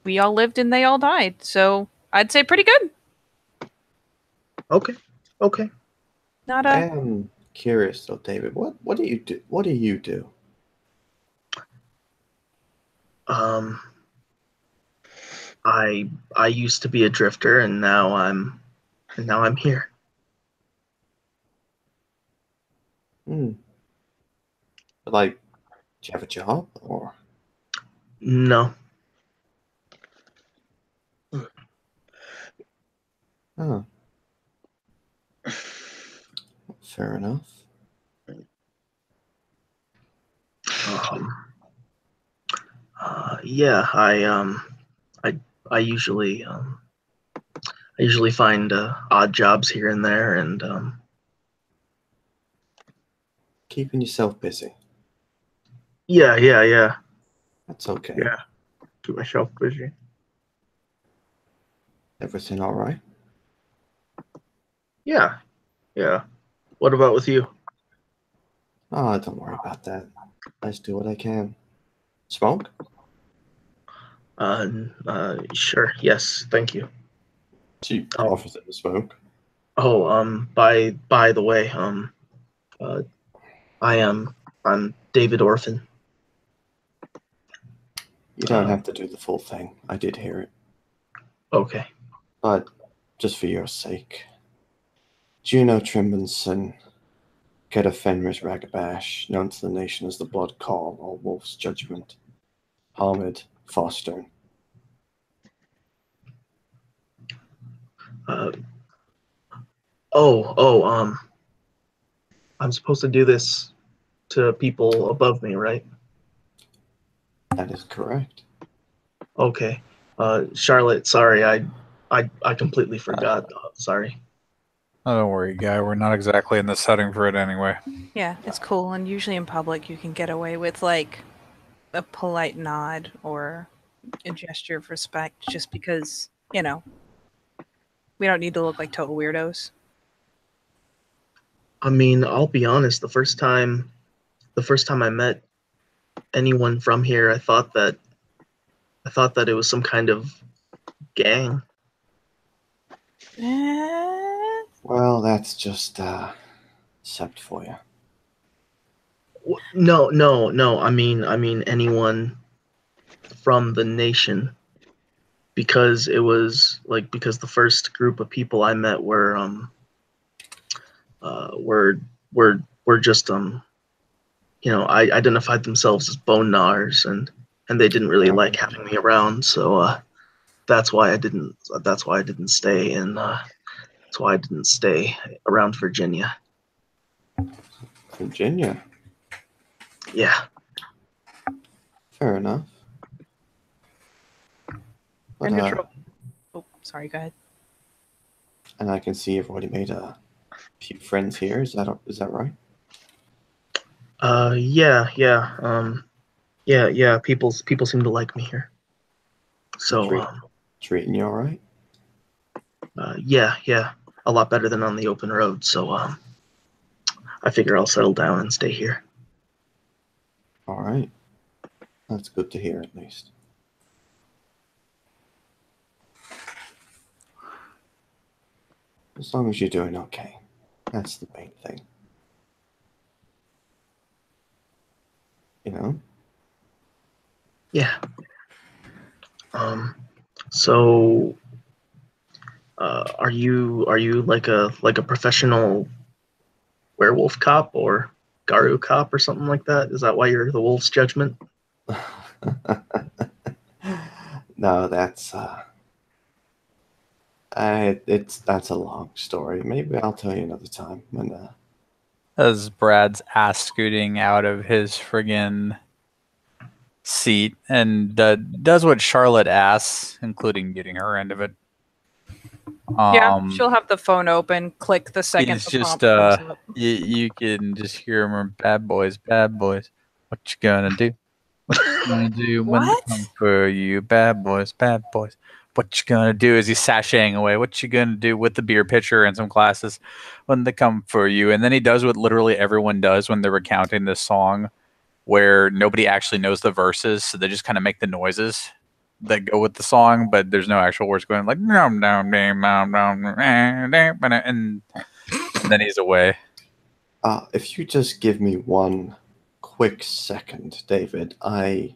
we all lived and they all died. So I'd say pretty good. Okay. Not I a. am curious though, David. What do you do? What do you do? I used to be a drifter, and now I'm here. Like, do you have a job or? No. Oh, fair enough. Yeah, I usually find odd jobs here and there, and Keeping yourself busy. yeah. That's okay. Yeah. Keep myself busy. Everything all right? Yeah. What about with you? Oh, don't worry about that. I just do what I can. Smoke? Sure. Yes. Thank you. She Oh. offers him a smoke. Oh, by the way, I'm David Orphan. You don't have to do the full thing. I did hear it. Okay. But just for your sake, Juno Trimbenson, Get a Fenris Ragabash, known to the nation as the Blood Call or Wolf's Judgment, Hamid Foster. I'm supposed to do this to people above me, right? That is correct. Okay. Charlotte, sorry, I completely forgot. Sorry. Oh, don't worry, guy. We're not exactly in the setting for it anyway. Yeah, it's cool. And usually in public, you can get away with like a polite nod or a gesture of respect just because, we don't need to look like total weirdos. I mean, I'll be honest, the first time I met anyone from here, I thought that it was some kind of gang. Well, that's just Sept for you. No. I mean anyone from the nation, because it was like because the first group of people I met were just I identified themselves as bone gnawers, and they didn't really like having me around, so that's why I didn't stay, and that's why I didn't stay around Virginia. Virginia? Yeah. Fair enough. But, Oh, sorry, go ahead. and I can see you've already made a few friends here. Is that right? Yeah. People seem to like me here. So Treating you all right? yeah, a lot better than on the open road. So I figure I'll settle down and stay here. All right. That's good to hear, at least. As long as you're doing okay. That's the main thing. You know? Yeah. So Are you like a professional werewolf cop or Garu cop or something like that? Is that why you're the wolf's judgment? No, that's a long story. Maybe I'll tell you another time when As Brad's ass scooting out of his friggin' seat and does what Charlotte asks, including getting her end of it. Yeah, she'll have the phone open, click the second He's the just prompt comes up. you can just hear him, bad boys, bad boys. What you gonna do? What you gonna do when they What? come for you, bad boys, bad boys? What you gonna do as he's sashaying away? What you gonna do with the beer pitcher and some glasses when they come for you? And then he does what literally everyone does when they're recounting this song, where nobody actually knows the verses, so they just kind of make the noises that go with the song, but there's no actual words going like and then he's away. if you just give me one quick second, David, I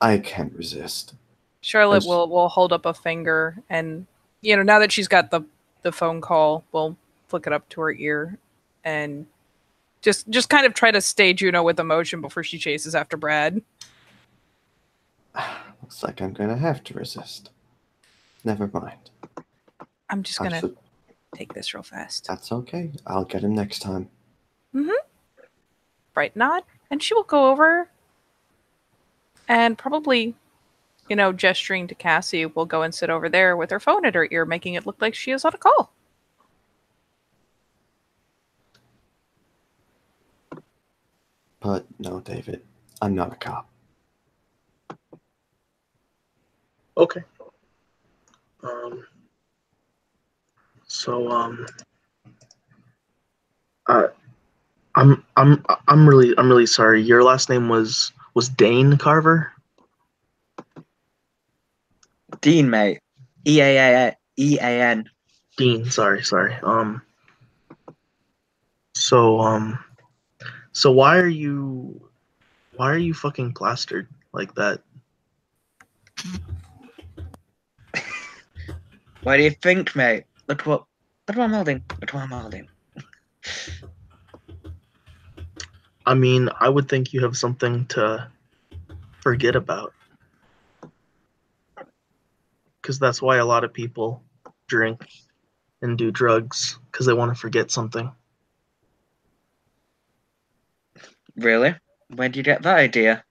can't resist. Charlotte There's- will hold up a finger, and now that she's got the phone call, we'll flick it up to her ear, and just kind of try to stay Juno with emotion before she chases after Brad. Looks like I'm gonna have to resist. Never mind. I'm just I gonna should- take this real fast. That's okay. I'll get him next time. Bright nod, and she will go over and probably, gesturing to Cassie, will go and sit over there with her phone at her ear, making it look like she is on a call. But no, David, I'm not a cop. Okay. Um. So uh, I'm really sorry. Your last name was Dane Carver? Dean, mate. E-A-N. Dean, sorry. So so why are you fucking plastered like that? What do you think, mate? Look what I'm holding. Look what I'm holding. I mean, I would think you have something to forget about. Because that's why a lot of people drink and do drugs, because they want to forget something. Really? Where'd you get that idea?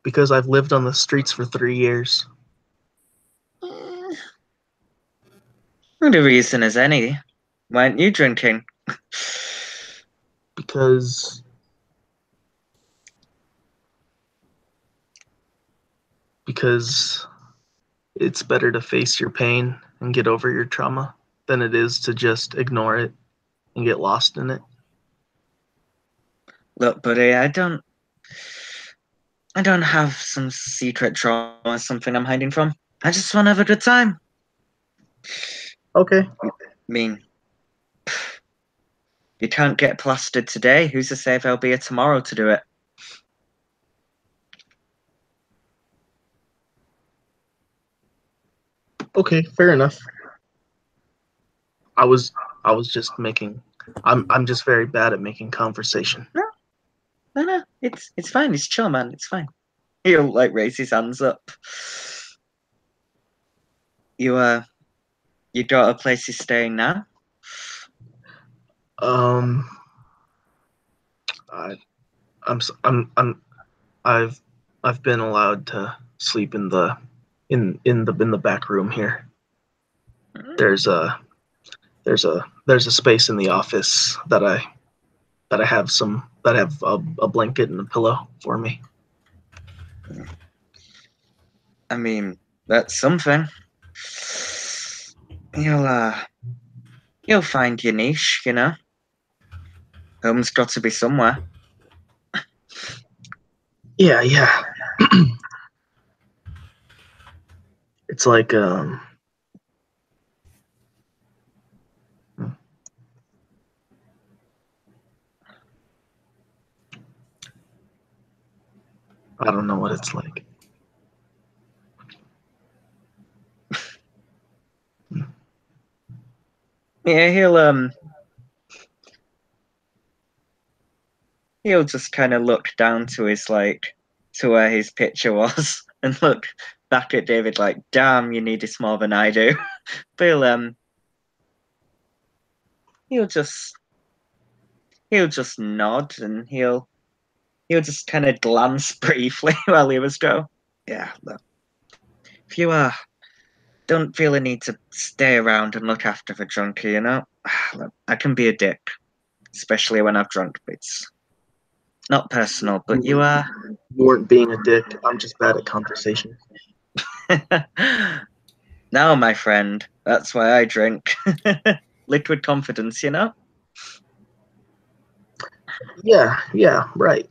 Because I've lived on the streets for 3 years. Not a reason as any. Why aren't you drinking? Because it's better to face your pain and get over your trauma than it is to just ignore it and get lost in it. Look, buddy, I don't have some secret trauma or something I'm hiding from. I just want to have a good time. Okay. I mean, you can't get plastered today. Who's to say if there'll be a tomorrow to do it? Okay, fair enough. I was just making I'm just very bad at making conversation. No, it's fine. It's chill, man. It's fine. He'll raise his hands up. You got a place you're staying now? I've been allowed to sleep in the back room here. There's a space in the office that I have a blanket and a pillow for me. I mean, that's something. You'll find your niche, Home's got to be somewhere. Yeah. It's like I don't know what it's like. Yeah, he'll just kind of look down to his to where his picture was and look back at David like, damn, you need this more than I do. But he'll just nod and he'll just kind of glance briefly while he was go. Yeah, look, if you don't feel a need to stay around and look after the junkie, look, I can be a dick, especially when I've drunk. But it's not personal, but you are. You weren't being a dick. I'm just bad at conversation. Now, my friend, that's why I drink. Liquid confidence, Yeah, right.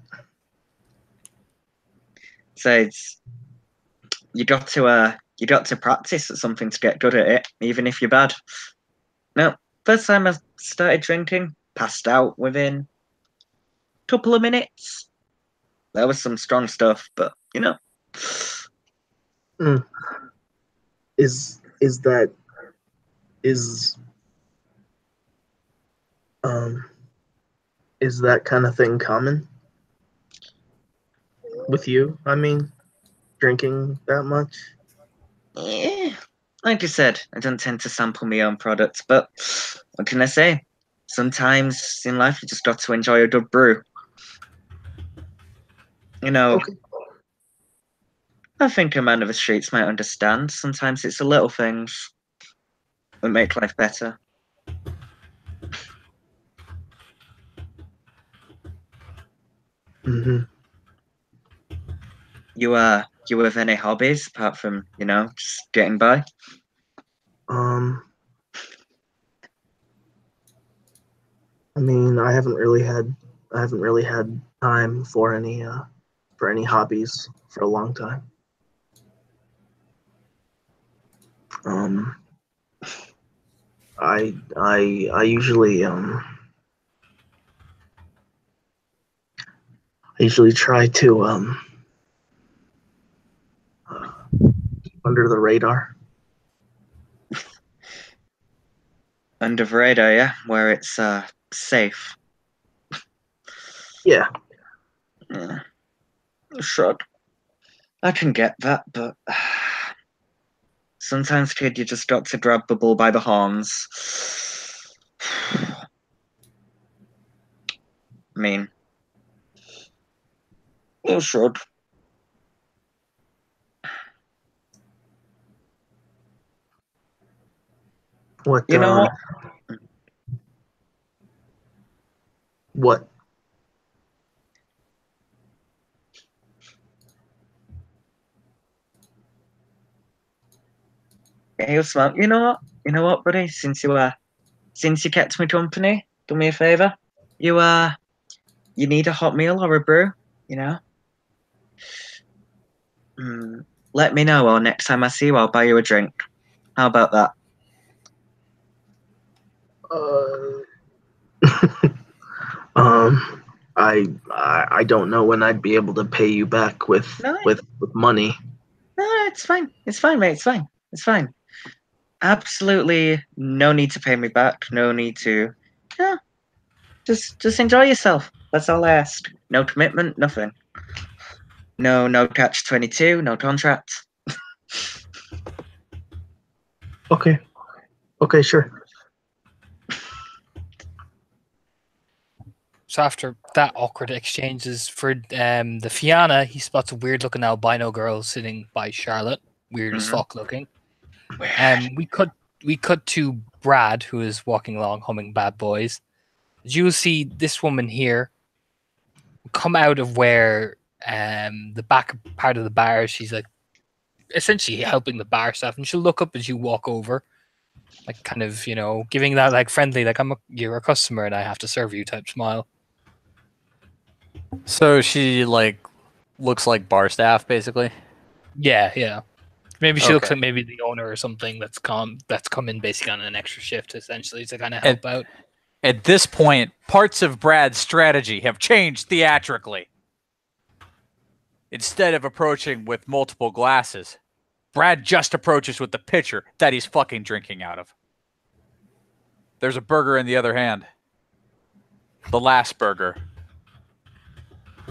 So you got to practice at something to get good at it, even if you're bad. No, first time I started drinking, passed out within a couple of minutes. There was some strong stuff, but Mm. Is that is is that kind of thing common with you? I mean, drinking that much? yeah, like I said, I don't tend to sample my own products, but what can I say? Sometimes in life you just got to enjoy a good brew. Okay. I think a man of the streets might understand. Sometimes it's the little things that make life better. Mm-hmm. You have any hobbies apart from, just getting by? I mean, I haven't really had time for any hobbies for a long time. I usually try to keep under the radar. Under the radar, yeah, where it's safe. Yeah. Yeah. Shrug. I can get that, but sometimes, kid, you just got to grab the bull by the horns. I mean, you should. What? You know what? What? He'll smoke. You know what? You know what, buddy? Since you kept me company, do me a favor. You need a hot meal or a brew, you know? Let me know, or next time I see you, I'll buy you a drink. How about that? I don't know when I'd be able to pay you back with No, money. no, it's fine. It's fine, mate. It's fine. It's fine. Absolutely no need to pay me back. No need to. Yeah, just enjoy yourself. That's all I ask. No commitment, nothing. No catch 22, no contract. Okay. Okay, sure. So after that awkward exchanges for the Fianna, he spots a weird-looking albino girl sitting by Charlotte, weird as fuck looking. We cut to Brad, who is walking along humming "Bad Boys." You'll see this woman here come out of where the back part of the bar. She's like essentially helping the bar staff, and she'll look up as you walk over, like kind of giving that like friendly, like you're a customer and I have to serve you type smile. So she looks like bar staff, basically. Yeah. Maybe she looks Okay. like maybe the owner or something that's come in basically on an extra shift, essentially, to kind of help out. At this point, parts of Brad's strategy have changed theatrically. Instead of approaching with multiple glasses, Brad just approaches with the pitcher that he's fucking drinking out of. there's a burger in the other hand. The last burger.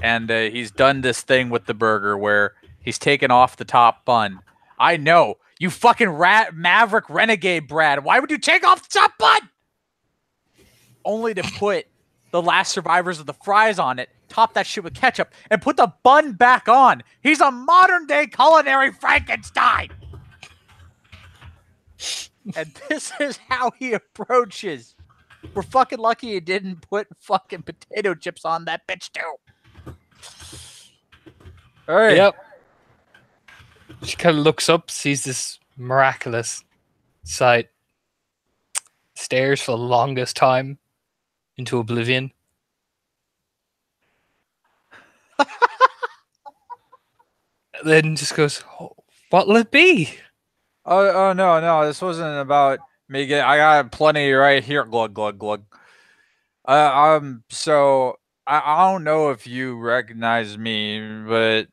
And he's done this thing with the burger where he's taken off the top bun. I know. You fucking maverick renegade, Brad. Why would you take off the top bun? Only to put the last survivors of the fries on it, top that shit with ketchup, and put the bun back on. He's a modern-day culinary Frankenstein. And this is how he approaches. We're fucking lucky he didn't put fucking potato chips on that bitch, too. All right. Yep. She kind of looks up, sees this miraculous sight, stares for the longest time into oblivion. Then just goes, oh, what'll it be? Oh no, this wasn't about me getting. I got plenty right here. Glug glug glug. So I don't know if you recognize me, but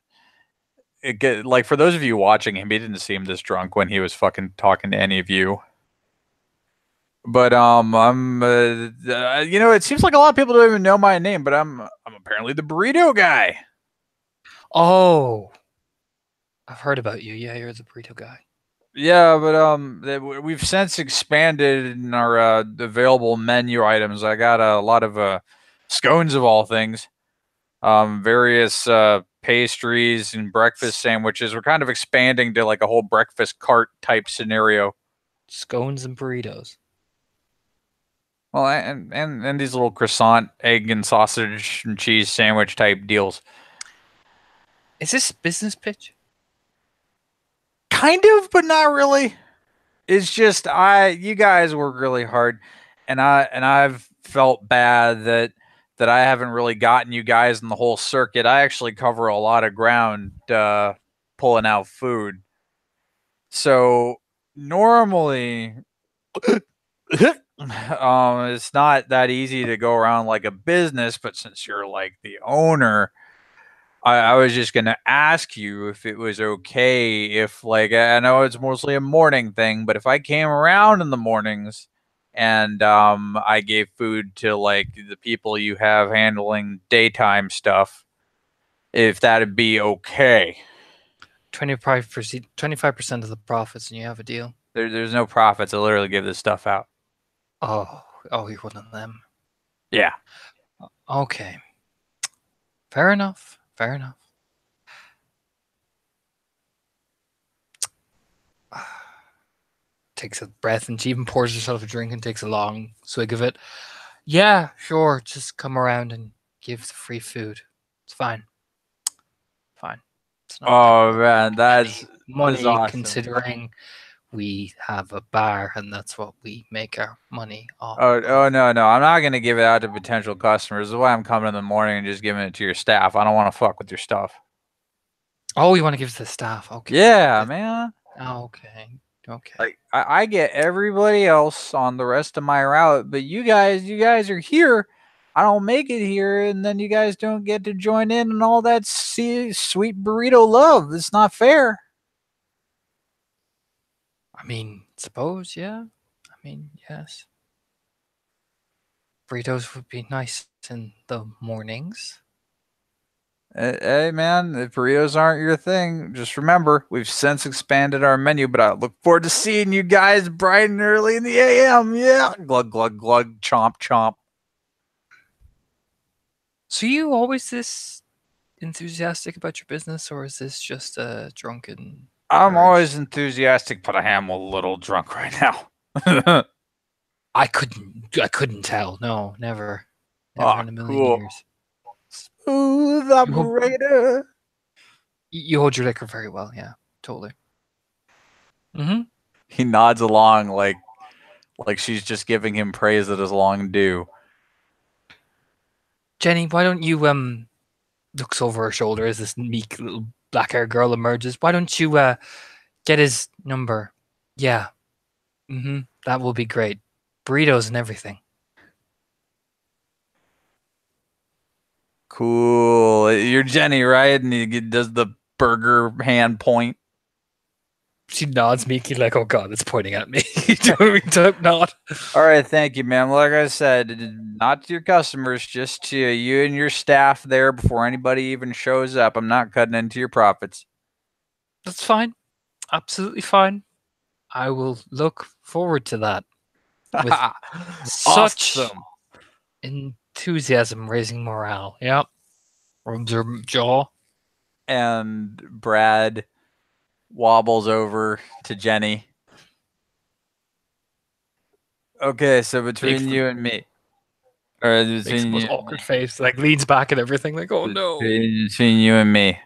like for those of you watching him, he didn't seem this drunk when he was fucking talking to any of you. But I'm it seems like a lot of people don't even know my name, but I'm apparently the burrito guy. Oh, I've heard about you. Yeah, you're the burrito guy. Yeah, but we've since expanded in our available menu items. I got a lot of scones of all things, various pastries and breakfast sandwiches. We're kind of expanding to like a whole breakfast cart type scenario. Scones and burritos. Well, and these little croissant, egg and sausage and cheese sandwich type deals. Is this business pitch? Kind of, but not really. It's just you guys work really hard, and I've felt bad that I haven't really gotten you guys in the whole circuit. I actually cover a lot of ground pulling out food. So normally it's not that easy to go around like a business, but since you're like the owner, I was just gonna ask you if it was okay if, like, I know it's mostly a morning thing, but if I came around in the mornings and I gave food to like the people you have handling daytime stuff, if that'd be okay. 25% of the profits, and you have a deal. There's no profits. I literally give this stuff out. Oh, you're one of them. Yeah. Okay. Fair enough. Fair enough. Takes a breath, and she even pours herself a drink and takes a long swig of it. Yeah, sure. Just come around and give the free food. It's fine. Fine. It's not Oh that man, that's money awesome. considering we have a bar and that's what we make our money off. Oh no, I'm not gonna give it out to potential customers. This is why I'm coming in the morning and just giving it to your staff. I don't want to fuck with your stuff. Oh, you want to give it to the staff? Okay. Yeah, man. Oh, okay. Okay. Like I get everybody else on the rest of my route, but you guys are here. I don't make it here, and then you guys don't get to join in and all that sweet burrito love. It's not fair. I mean, suppose, yeah. I mean, yes. Burritos would be nice in the mornings. Hey man, if burritos aren't your thing, just remember we've since expanded our menu. But I look forward to seeing you guys bright and early in the AM. Yeah, glug glug glug, chomp chomp. So you always this enthusiastic about your business, or is this just a drunken? I'm urge? always enthusiastic, but I am a little drunk right now. I couldn't tell. No, never. Never Ah, in a million cool. years. Smooth operator. You hold your liquor very well, yeah, totally. Mm-hmm. He nods along like she's just giving him praise that is long due. Jenny, why don't you looks over her shoulder as this meek little black-haired girl emerges. Why don't you get his number? Yeah. Mm-hmm. That will be great. Burritos and everything. Cool. You're Jenny, right? And he does the burger hand point. She nods meekly, like, "Oh God, it's pointing at me." Don't nod. All right, thank you, ma'am. Like I said, not to your customers, just to you and your staff there before anybody even shows up. I'm not cutting into your profits. That's fine. Absolutely fine. I will look forward to that. With such Awesome. enthusiasm, raising morale. Yep. Rubs her jaw. And Brad wobbles over to Jenny. Okay, so between you and me, or Makes the between most you and awkward me, face. Like leans back and everything. Like, oh no. between you and me,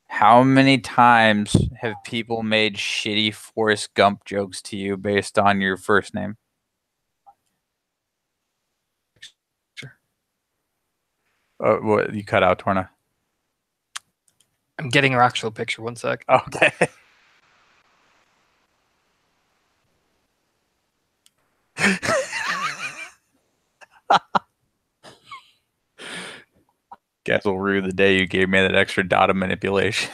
how many times have people made shitty Forrest Gump jokes to you based on your first name? Sure. What you cut out, Torna? I'm getting her actual picture. One sec. Okay. Guess will rue the day you gave me that extra dot of manipulation.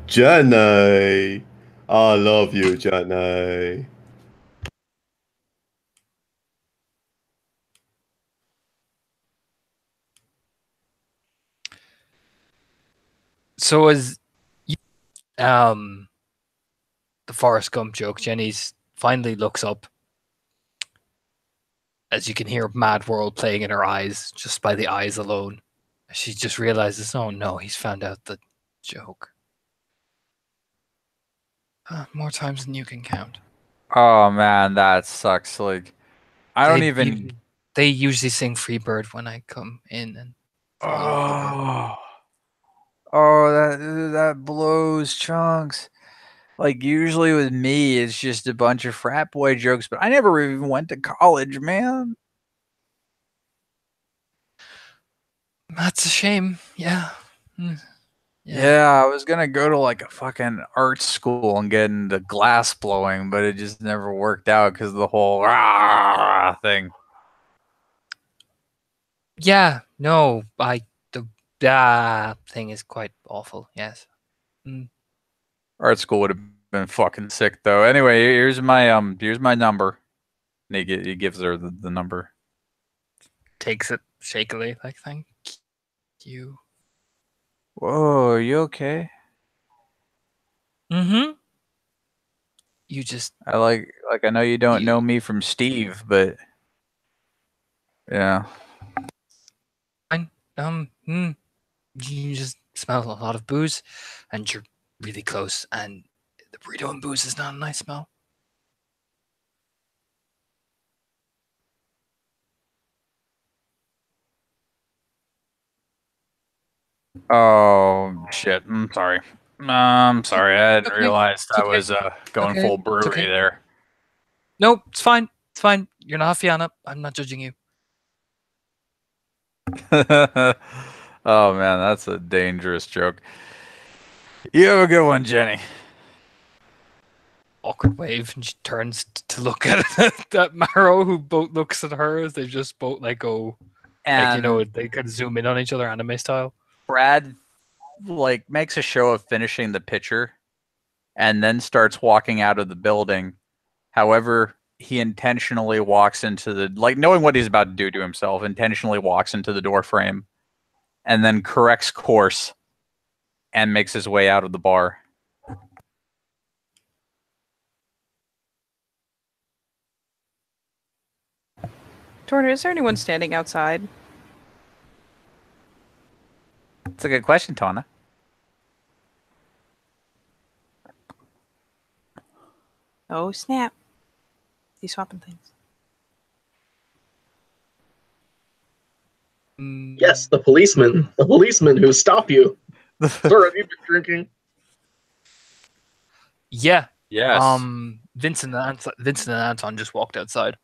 Jenny, I love you, Jenny. So as um the Forrest Gump joke, Jenny's finally looks up as you can hear Mad World playing in her eyes just by the eyes alone. She just realizes, oh no, he's found out the joke. More times than you can count. Oh man, that sucks. Like, I don't even. They usually sing Freebird when I come in and fall over. Oh, that blows chunks. Like usually with me, it's just a bunch of frat boy jokes, but I never even went to college, man. That's a shame. Yeah. Yeah, I was gonna go to like a fucking art school and get into glass blowing, but it just never worked out because of the whole thing. Yeah. No, the thing is quite awful. Yes. Art school would have been fucking sick though. Anyway, here's my number. And he gives her the number. Takes it shakily, like thank you. Whoa, are you okay? Mm-hmm. You just I know you don't know me from Steve, but yeah. fine. You just smell a lot of booze, and you're really close, and the burrito and booze is not a nice smell. Oh shit! I'm sorry. I'm sorry. I didn't realize I was going okay. full brewery there. Nope, it's fine. It's fine. You're not Fianna. I'm not judging you. Oh man, that's a dangerous joke. You have a good one, Jenny. Awkward wave, and she turns to look at that Marrow, who both looks at her as they just both like go, And like they kind of zoom in on each other, anime style. Brad like makes a show of finishing the pitcher, and then starts walking out of the building. However, he intentionally walks into the knowing what he's about to do to himself, intentionally walks into the door frame, and then corrects course, and makes his way out of the bar. Torna, is there anyone standing outside? That's a good question, Tana. Oh, snap. He's swapping things. Yes, the policeman. The policeman who stopped you. Sir, have you been drinking? Yeah. Yes. Vincent and Anton just walked outside.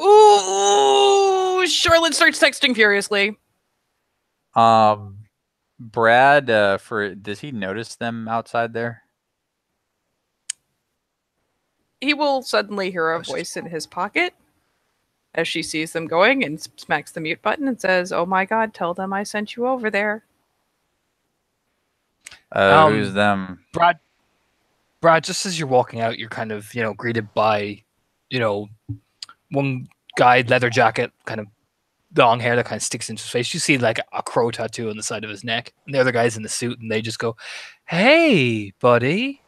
Ooh, Charlotte starts texting furiously. Brad, does he notice them outside there? He will suddenly hear a voice in his pocket as she sees them going and smacks the mute button and says, "Oh my god, tell them I sent you over there." Who's them? Brad, just as you're walking out, you're kind of, greeted by, one guy, leather jacket, kind of long hair that kind of sticks into his face. You see like a crow tattoo on the side of his neck. And the other guy's in the suit and they just go, "Hey, buddy."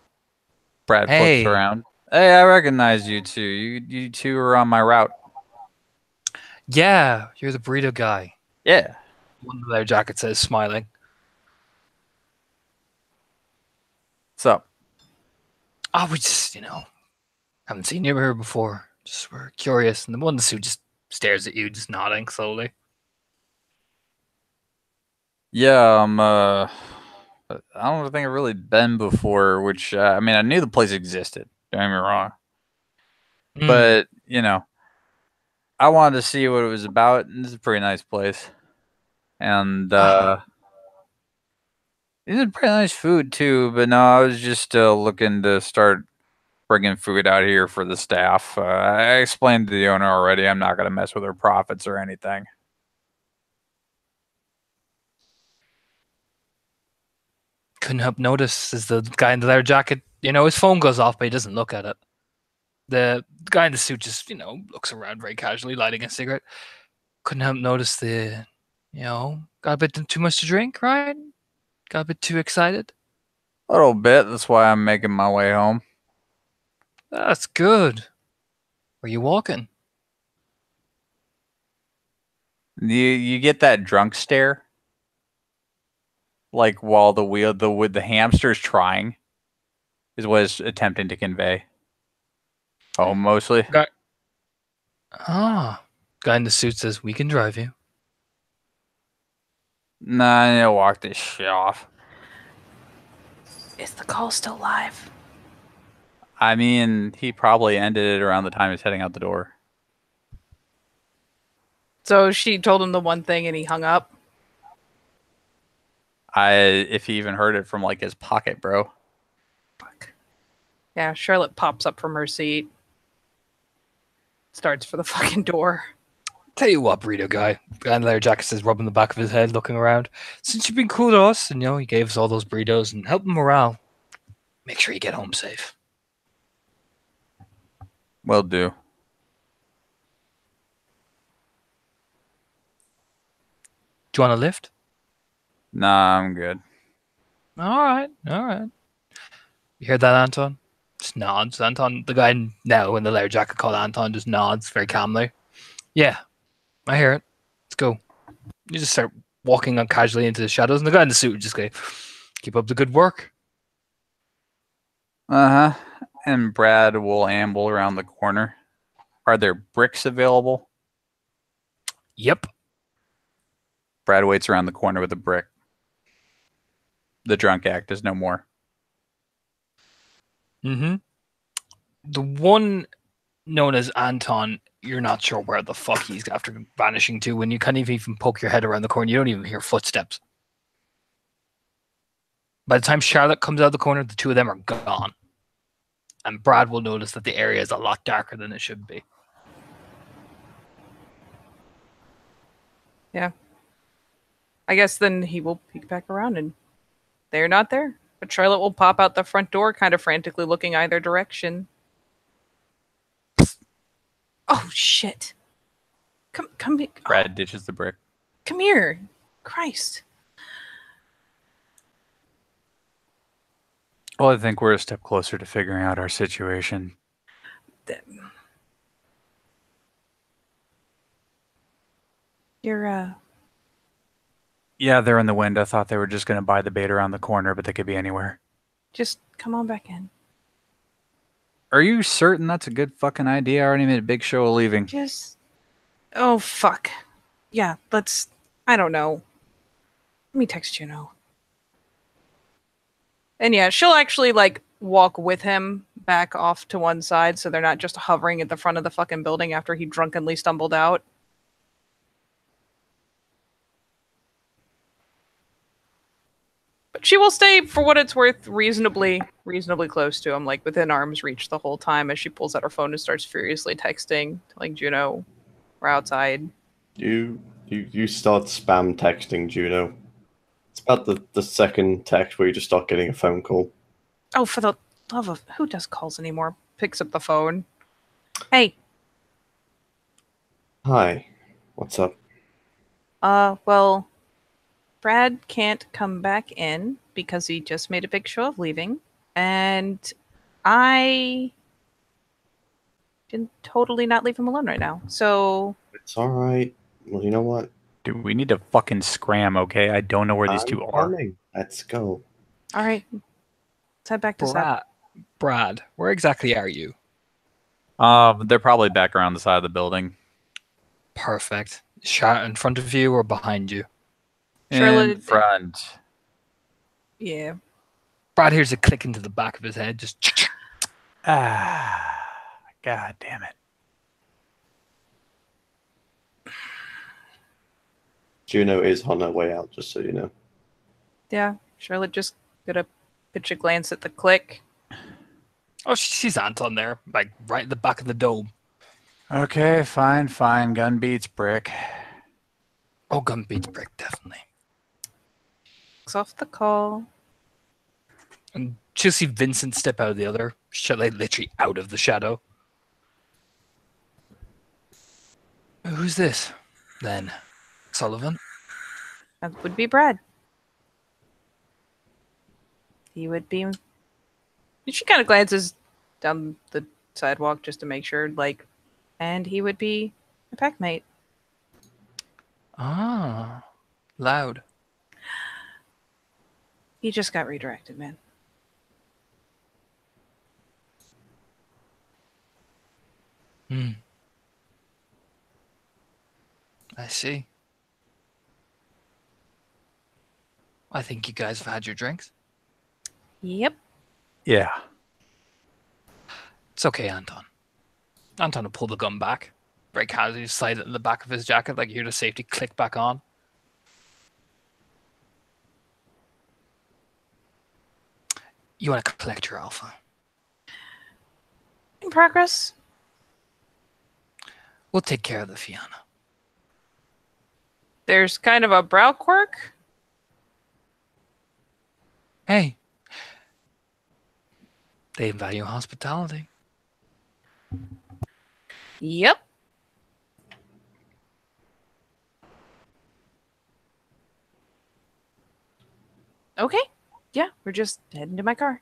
Brad flips Hey. around. Hey, I recognize you two. You two are on my route. Yeah, you're the burrito guy. Yeah. One of the leather jacket says, smiling. What's up? Oh, we just, haven't seen you here before. Just we're curious. And the one in the suit just stares at you, just nodding slowly. Yeah, I don't think I've really been before, which, I mean, I knew the place existed. Don't get me wrong. But, I wanted to see what it was about. And this is a pretty nice place. And, this is pretty nice food, too. But no, I was just looking to start bringing food out here for the staff. I explained to the owner already. I'm not going to mess with her profits or anything. Couldn't help notice as the guy in the leather jacket, his phone goes off, but he doesn't look at it. The guy in the suit just, looks around very casually, lighting a cigarette. Couldn't help notice got a bit too much to drink, right? Got a bit too excited. A little bit. That's why I'm making my way home. That's good. Where you walking? You get that drunk stare? Like while the hamster's trying is what it's attempting to convey. Home mostly. Guy in the suit says, "We can drive you." Nah, I need to walk this shit off. Is the call still live? I mean, he probably ended it around the time he's heading out the door. So she told him the one thing and he hung up. If he even heard it from like his pocket, bro. Fuck. Yeah, Charlotte pops up from her seat. Starts for the fucking door. Tell you what, burrito guy. Guy in the leather jacket says, rubbing the back of his head, looking around. Since you've been cool to us, and he gave us all those burritos and helped morale, make sure you get home safe. Will do. Do you want a lift? Nah, I'm good. All right. You hear that, Anton? Just nods. Anton, the guy now in the leather jacket called Anton, just nods very calmly. Yeah, I hear it. Let's go. You just start walking on casually into the shadows, and the guy in the suit would just go, "Keep up the good work." Uh-huh. And Brad will amble around the corner. Are there bricks available? Yep. Brad waits around the corner with a brick. The drunk act is no more. Mm-hmm. The one known as Anton, you're not sure where the fuck he's after vanishing to. When you can't even poke your head around the corner, you don't even hear footsteps. By the time Charlotte comes out of the corner, the two of them are gone. And Brad will notice that the area is a lot darker than it should be. Yeah. I guess then he will peek back around and they're not there. But Charlotte will pop out the front door, kind of frantically looking either direction. Oh, shit. Come here. Brad ditches the brick. Come here. Christ. Well, I think we're a step closer to figuring out our situation. You're, Yeah, they're in the wind. I thought they were just going to buy the bait around the corner, but they could be anywhere. just come on back in. Are you certain that's a good fucking idea? I already made a big show of leaving. Oh, fuck. Yeah, I don't know. Let me text you now. And yeah, she'll actually, walk with him back off to one side so they're not just hovering at the front of the fucking building after he drunkenly stumbled out. she will stay, for what it's worth, reasonably close to him, like within arm's reach the whole time as she pulls out her phone and starts furiously texting, telling Juno we're outside. You start spam texting Juno. It's about the second text where you just start getting a phone call. Oh, for the love of... Who does calls anymore? Picks up the phone. Hey. Hi, what's up? Well, Brad can't come back in because he just made a big show of leaving. And I can totally not leave him alone right now. So... It's all right. Well, you know what? Dude, we need to fucking scram, okay? I don't know where these two are. Coming. Let's go. All right. Let's head back to Seth. Brad, where exactly are you? They're probably back around the side of the building. Perfect. Shot in front of you or behind you? In Charlotte- front. Yeah. Brad hears a click into the back of his head. Just Ah, God damn it. Juno is on her way out, just so you know. Yeah. Charlotte just gonna pitch a glance at the click. oh, she sees Anton there, like right at the back of the dome. Okay, fine. Gun beats brick. Oh, gun beats brick, definitely. Looks off the call. And she'll see Vincent step out of the other, like literally out of the shadow. Who's this, then? Sullivan? That would be Brad. He would be... She kind of glances down the sidewalk just to make sure, like... And he would be a packmate. Ah, loud. He just got redirected, man. I see. I think you guys have had your drinks. Yep. Yeah. It's okay, Anton. Anton will pull the gun back. Very casually slide it in the back of his jacket, like you hear the safety click back on. You want to collect your alpha. In progress. We'll take care of the Fianna. There's kind of a brow quirk. Hey. They value hospitality. Yep. Okay. Yeah, we're just heading to my car.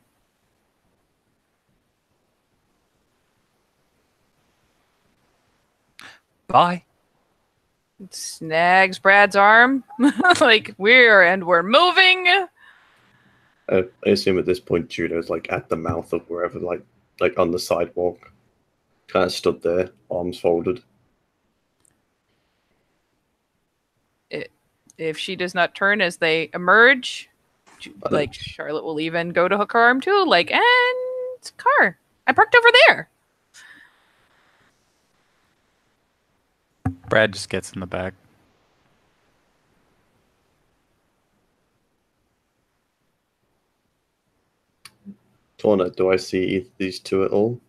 Bye. Snags Brad's arm. Like, we're moving. I assume at this point Juno's like at the mouth of wherever, like on the sidewalk, kind of stood there, arms folded. If she does not turn as they emerge, like, Charlotte will even go to hook her arm too. Like, and car. I parked over there. Brad just gets in the back. Torna, do I see these two at all?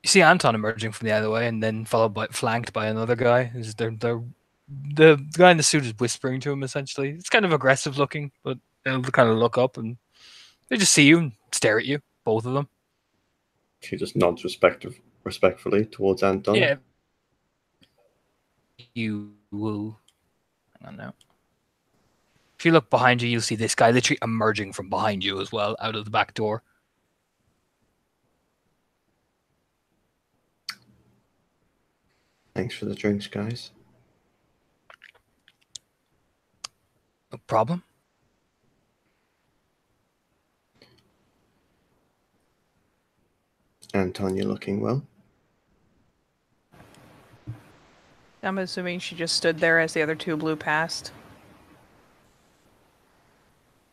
You see Anton emerging from the other way, and then flanked by another guy. The guy in the suit is whispering to him. Essentially, it's kind of aggressive looking, but they'll kind of look up and they just see you and stare at you, both of them. She just nods respectfully towards Anton. Yeah. You will. Hang on now. If you look behind you, you'll see this guy literally emerging from behind you as well, out of the back door. Thanks for the drinks, guys. No problem. Anton, you're looking well. I'm assuming she just stood there as the other two blew past.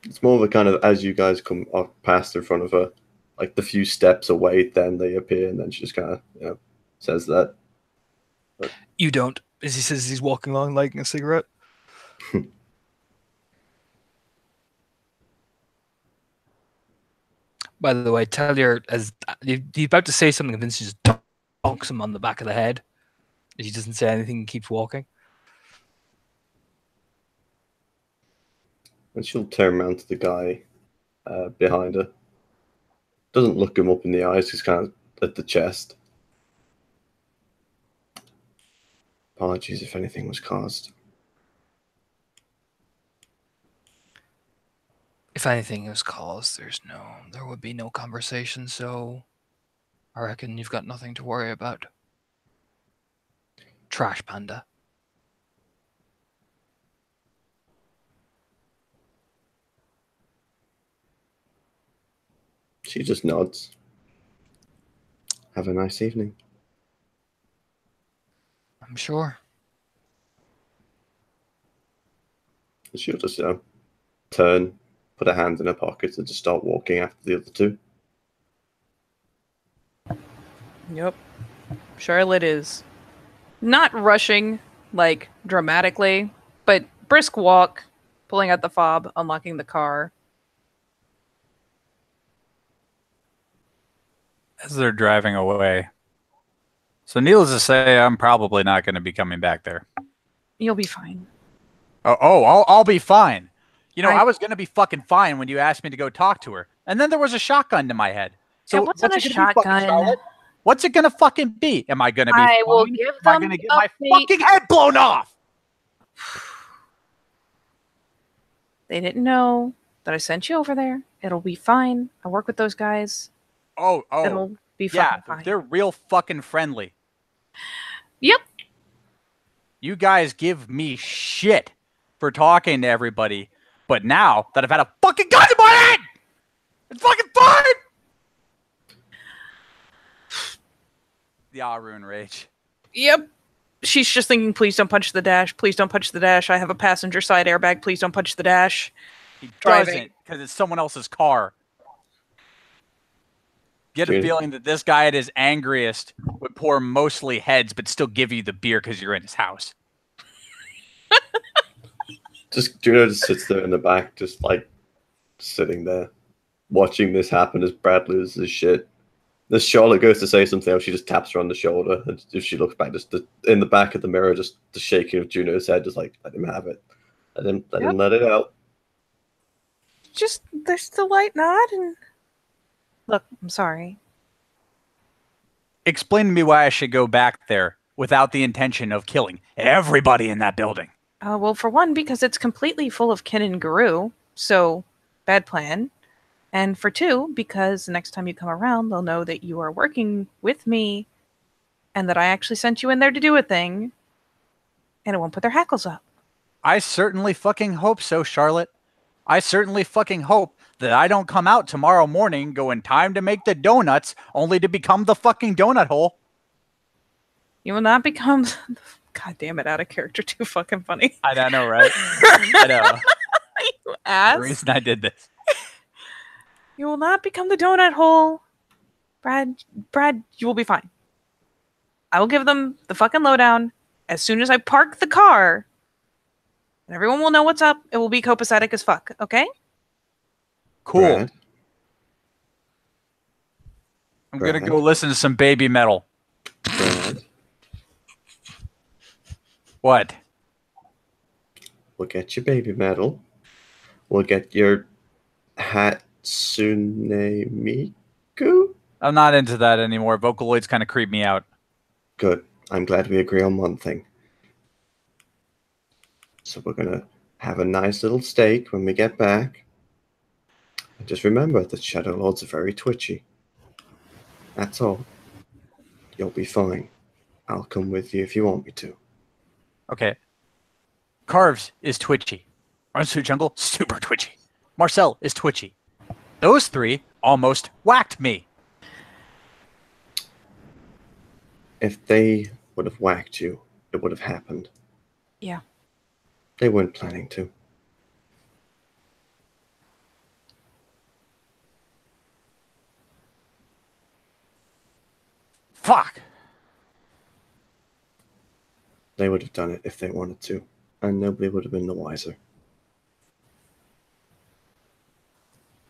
It's more of a kind of, as you guys come up past in front of her, like the few steps away, then they appear, and then she just kind of, says that. But You don't, as he says he's walking along lighting a cigarette. By the way, tell your as he's about to say something, and Vincent just donks him on the back of the head. He doesn't say anything and keeps walking. And she'll turn around to the guy behind her. Doesn't look him up in the eyes, just kind of at the chest. Apologies if anything was caused. If anything was caused, there would be no conversation, so I reckon you've got nothing to worry about. Trash panda. She just nods. Have a nice evening. I'm sure. She'll just, turn, put her hands in her pockets, and just start walking after the other two. Yep. Charlotte is not rushing, like, dramatically, but brisk walk, pulling out the fob, unlocking the car. As they're driving away. So needless to say, I'm probably not going to be coming back there. You'll be fine. I'll be fine. You know, I- I was going to be fucking fine when you asked me to go talk to her. And then there was a shotgun to my head. So It wasn't what's a it gonna be, fucking shotgun. Charlotte? What's it going to fucking be? Am I going to be I will fine? give Am I them going to get a my fate. fucking head blown off? They didn't know that I sent you over there. It'll be fine. I work with those guys. Oh, It'll be yeah, fucking fine. they're real fucking friendly. Yep. You guys give me shit for talking to everybody, but now that I've had a fucking gun in my head, it's fucking fine! The Arun rage. Yep. She's just thinking, please don't punch the dash. Please don't punch the dash. I have a passenger side airbag. Please don't punch the dash. He Driving. doesn't, because it's someone else's car. Get a Dude. feeling that this guy at his angriest would pour mostly heads, but still give you the beer because you're in his house. Just Juno just sits there in the back, just like sitting there, watching this happen as Brad loses his shit. As Charlotte goes to say something else, she just taps her on the shoulder, and if she looks back, just in the back of the mirror, just the shaking of Juno's head, just like let him have it, let him let it out. Just, there's the light nod and... Look, I'm sorry. Explain to me why I should go back there without the intention of killing everybody in that building. Well, for one, because it's completely full of kin and Guru, so bad plan. And for two, because the next time you come around, they'll know that you are working with me and that I actually sent you in there to do a thing, and it won't put their hackles up. I certainly fucking hope so, Charlotte. I certainly fucking hope that I don't come out tomorrow morning going time to make the donuts only to become the fucking donut hole. You will not become... God damn it, out of character, too fucking funny. I know, right? I know. You ass. The reason I did this. You will not become the donut hole. Brad, you will be fine. I will give them the fucking lowdown as soon as I park the car. And everyone will know what's up. It will be copacetic as fuck, okay? Cool. Brad, I'm going to go listen to some baby metal. Brad, What? we'll get your baby medal. We'll get your Hatsune Miku. I'm not into that anymore. Vocaloids kind of creep me out. Good. I'm glad we agree on one thing. So we're gonna have a nice little steak when we get back. And just remember that Shadow Lords are very twitchy. That's all. You'll be fine. I'll come with you if you want me to. Okay. Carves is twitchy. Runs through jungle, super twitchy. Marcel is twitchy. Those three almost whacked me. If they would have whacked you, it would have happened. Yeah. They weren't planning to. Fuck. They would have done it if they wanted to, and nobody would have been the wiser.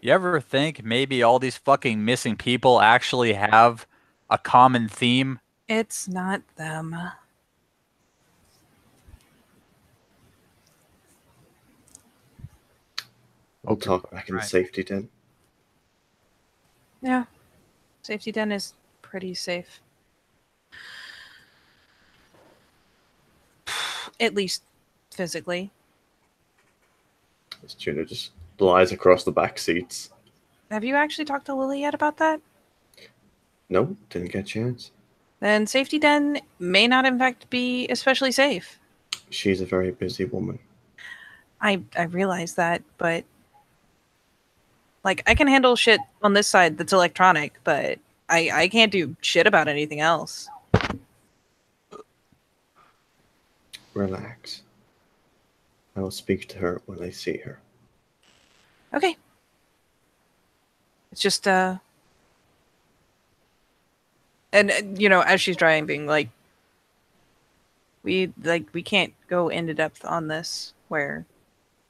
You ever think maybe all these fucking missing people actually have a common theme? It's not them. We'll talk back in the Right. safety den. Yeah. Safety den is pretty safe. At least physically. This Tuna just lies across the back seats. Have you actually talked to Lily yet about that? No, didn't get a chance. Then safety den may not in fact be especially safe. She's a very busy woman. I realize that, but like I can handle shit on this side that's electronic, but I can't do shit about anything else. Relax. I will speak to her when I see her. Okay. It's just and you know, as she's driving, like we can't go into depth on this where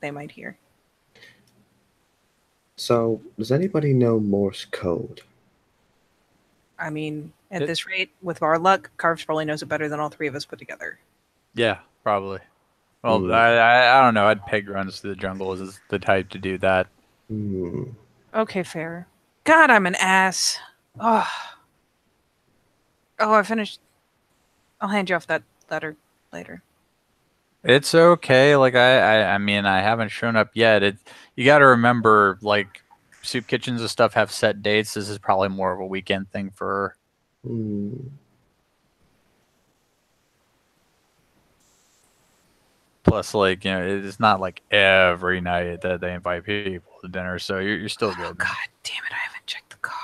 they might hear. So, does anybody know Morse code? I mean, at this rate, with our luck, Carves probably knows it better than all three of us put together. Yeah, probably. Well, Hmm. I don't know. I'd peg runs to the jungle as the type to do that. Okay, fair. God, I'm an ass. Oh, I finished. I'll hand you off that letter later. It's okay. Like I mean, I haven't shown up yet. You got to remember, like soup kitchens and stuff have set dates. This is probably more of a weekend thing for her. Plus, like, you know, it's not like every night that they invite people to dinner, so you're still good. Oh, God damn it! I haven't checked the car.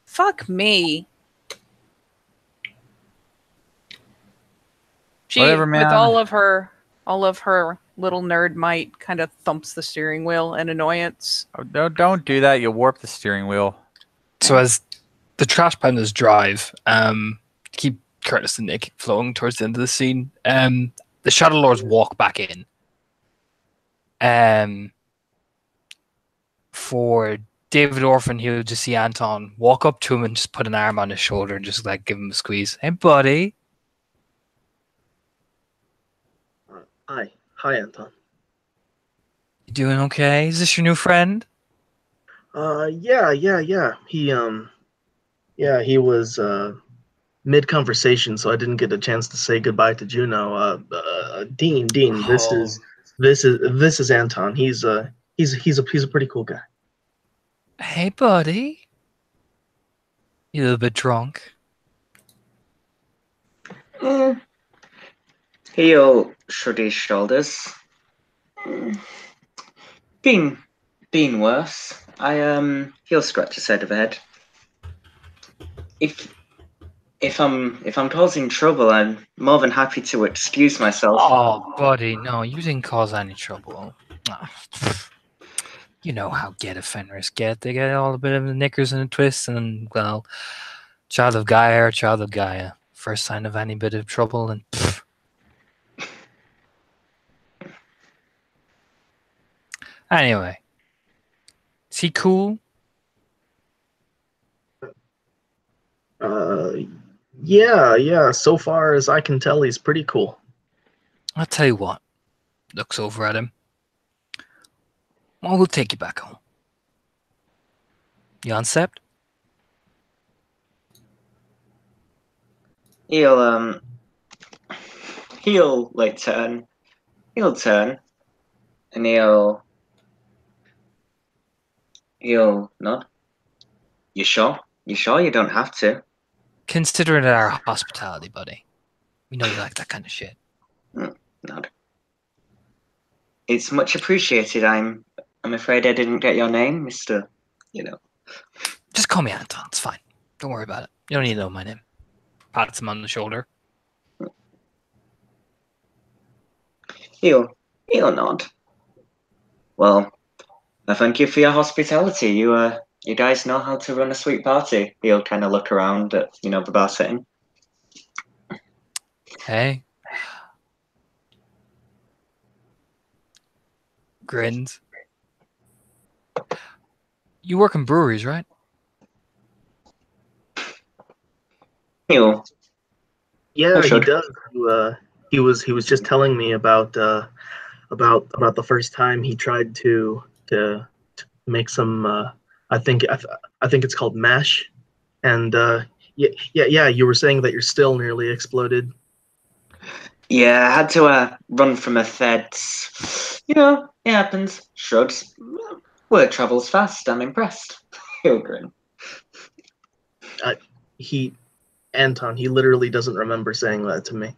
Fuck me. She, Whatever, man. with all of her little nerd might, kind of thumps the steering wheel in annoyance. Oh, don't do that. You'll warp the steering wheel. So as the trash pandas drive, keep Curtis and Nick flowing towards the end of the scene. The Shadow Lords walk back in. For David Orphan, he would just see Anton walk up to him and just put an arm on his shoulder and just like give him a squeeze. Hey, buddy. Hi, Anton. You doing okay? Is this your new friend? Yeah. He was mid conversation, so I didn't get a chance to say goodbye to Juno. Dean, Oh. this is Anton. He's a pretty cool guy. Hey, buddy. You a little bit drunk? He'll shrug his shoulders. Been worse. He'll scratch his head of head. If I'm causing trouble, I'm more than happy to excuse myself. Oh, buddy, no, you didn't cause any trouble. Oh, you know how get offenders get. They get all a bit of the knickers and the twists, and well, child of Gaia or child of Gaia. First sign of any bit of trouble, and pff. Anyway, is he cool? Yeah. So far as I can tell, he's pretty cool. I'll tell you what. Looks over at him. Well, we'll take you back home. You on Sept? He'll like turn. He'll turn, and he'll nod. You sure? You sure you don't have to? Consider it our hospitality, buddy. We know you like that kind of shit. Nod. It's much appreciated. I'm afraid I didn't get your name, Mr. You know. Just call me Anton. It's fine. Don't worry about it. You don't need to know my name. Pats him on the shoulder. He'll nod. Well, I thank you for your hospitality. You guys know how to run a sweet party. He'll kind of look around at the bar setting. Hey. Grins. You work in breweries, right? You. Yeah, he should. does. He was just telling me about the first time he tried to make some. I think it's called mash, and yeah. You were saying that your still nearly exploded. Yeah, I had to run from a feds. You know, it happens. Shrugs. Word travels fast. I'm impressed. He'll grin. He Anton. He literally doesn't remember saying that to me.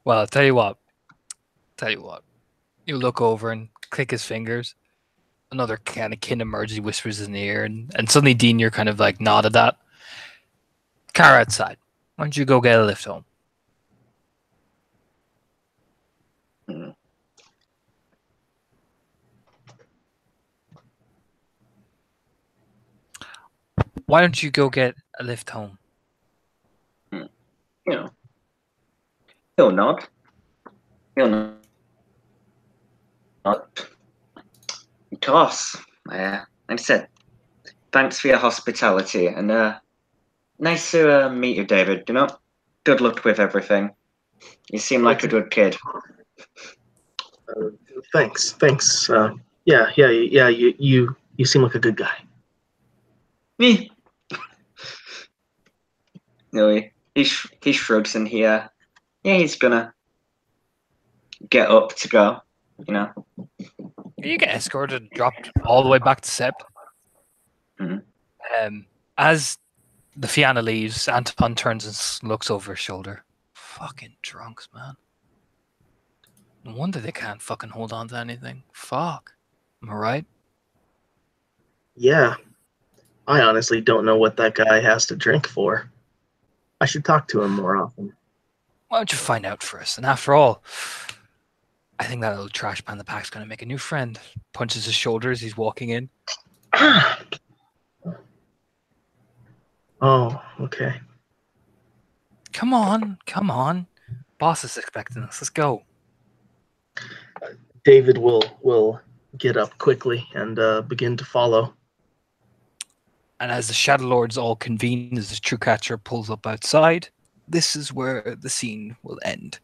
Well, I'll tell you what. Tell you what. You look over and click his fingers. Another kind of kin emerges, whispers in the ear, and suddenly Dean, you're kind of like nodded at. Car outside. Why don't you go get a lift home? Hmm. Why don't you go get a lift home? You know, he'll nod. He'll nod. Of course. Like I said, thanks for your hospitality, and nice to meet you, David. You know, good luck with everything. You seem like a good kid. Thanks. Yeah. You seem like a good guy. Me. No, he shrugs and yeah, he's gonna get up to go. You know. You get escorted, dropped all the way back to Seb. Mhm. As the Fianna leaves, Anton turns and looks over his shoulder. Fucking drunks, man. No wonder they can't fucking hold on to anything. Fuck. Am I right? Yeah, I honestly don't know what that guy has to drink for. I should talk to him more often. Why don't you find out first? And after all, I think that little trash pan in the pack's gonna make a new friend. Punches his shoulder as he's walking in. Oh, okay. Come on, come on. Boss is expecting us. Let's go. David will get up quickly and begin to follow. And as the Shadow Lords all convene, as the True Catcher pulls up outside, this is where the scene will end.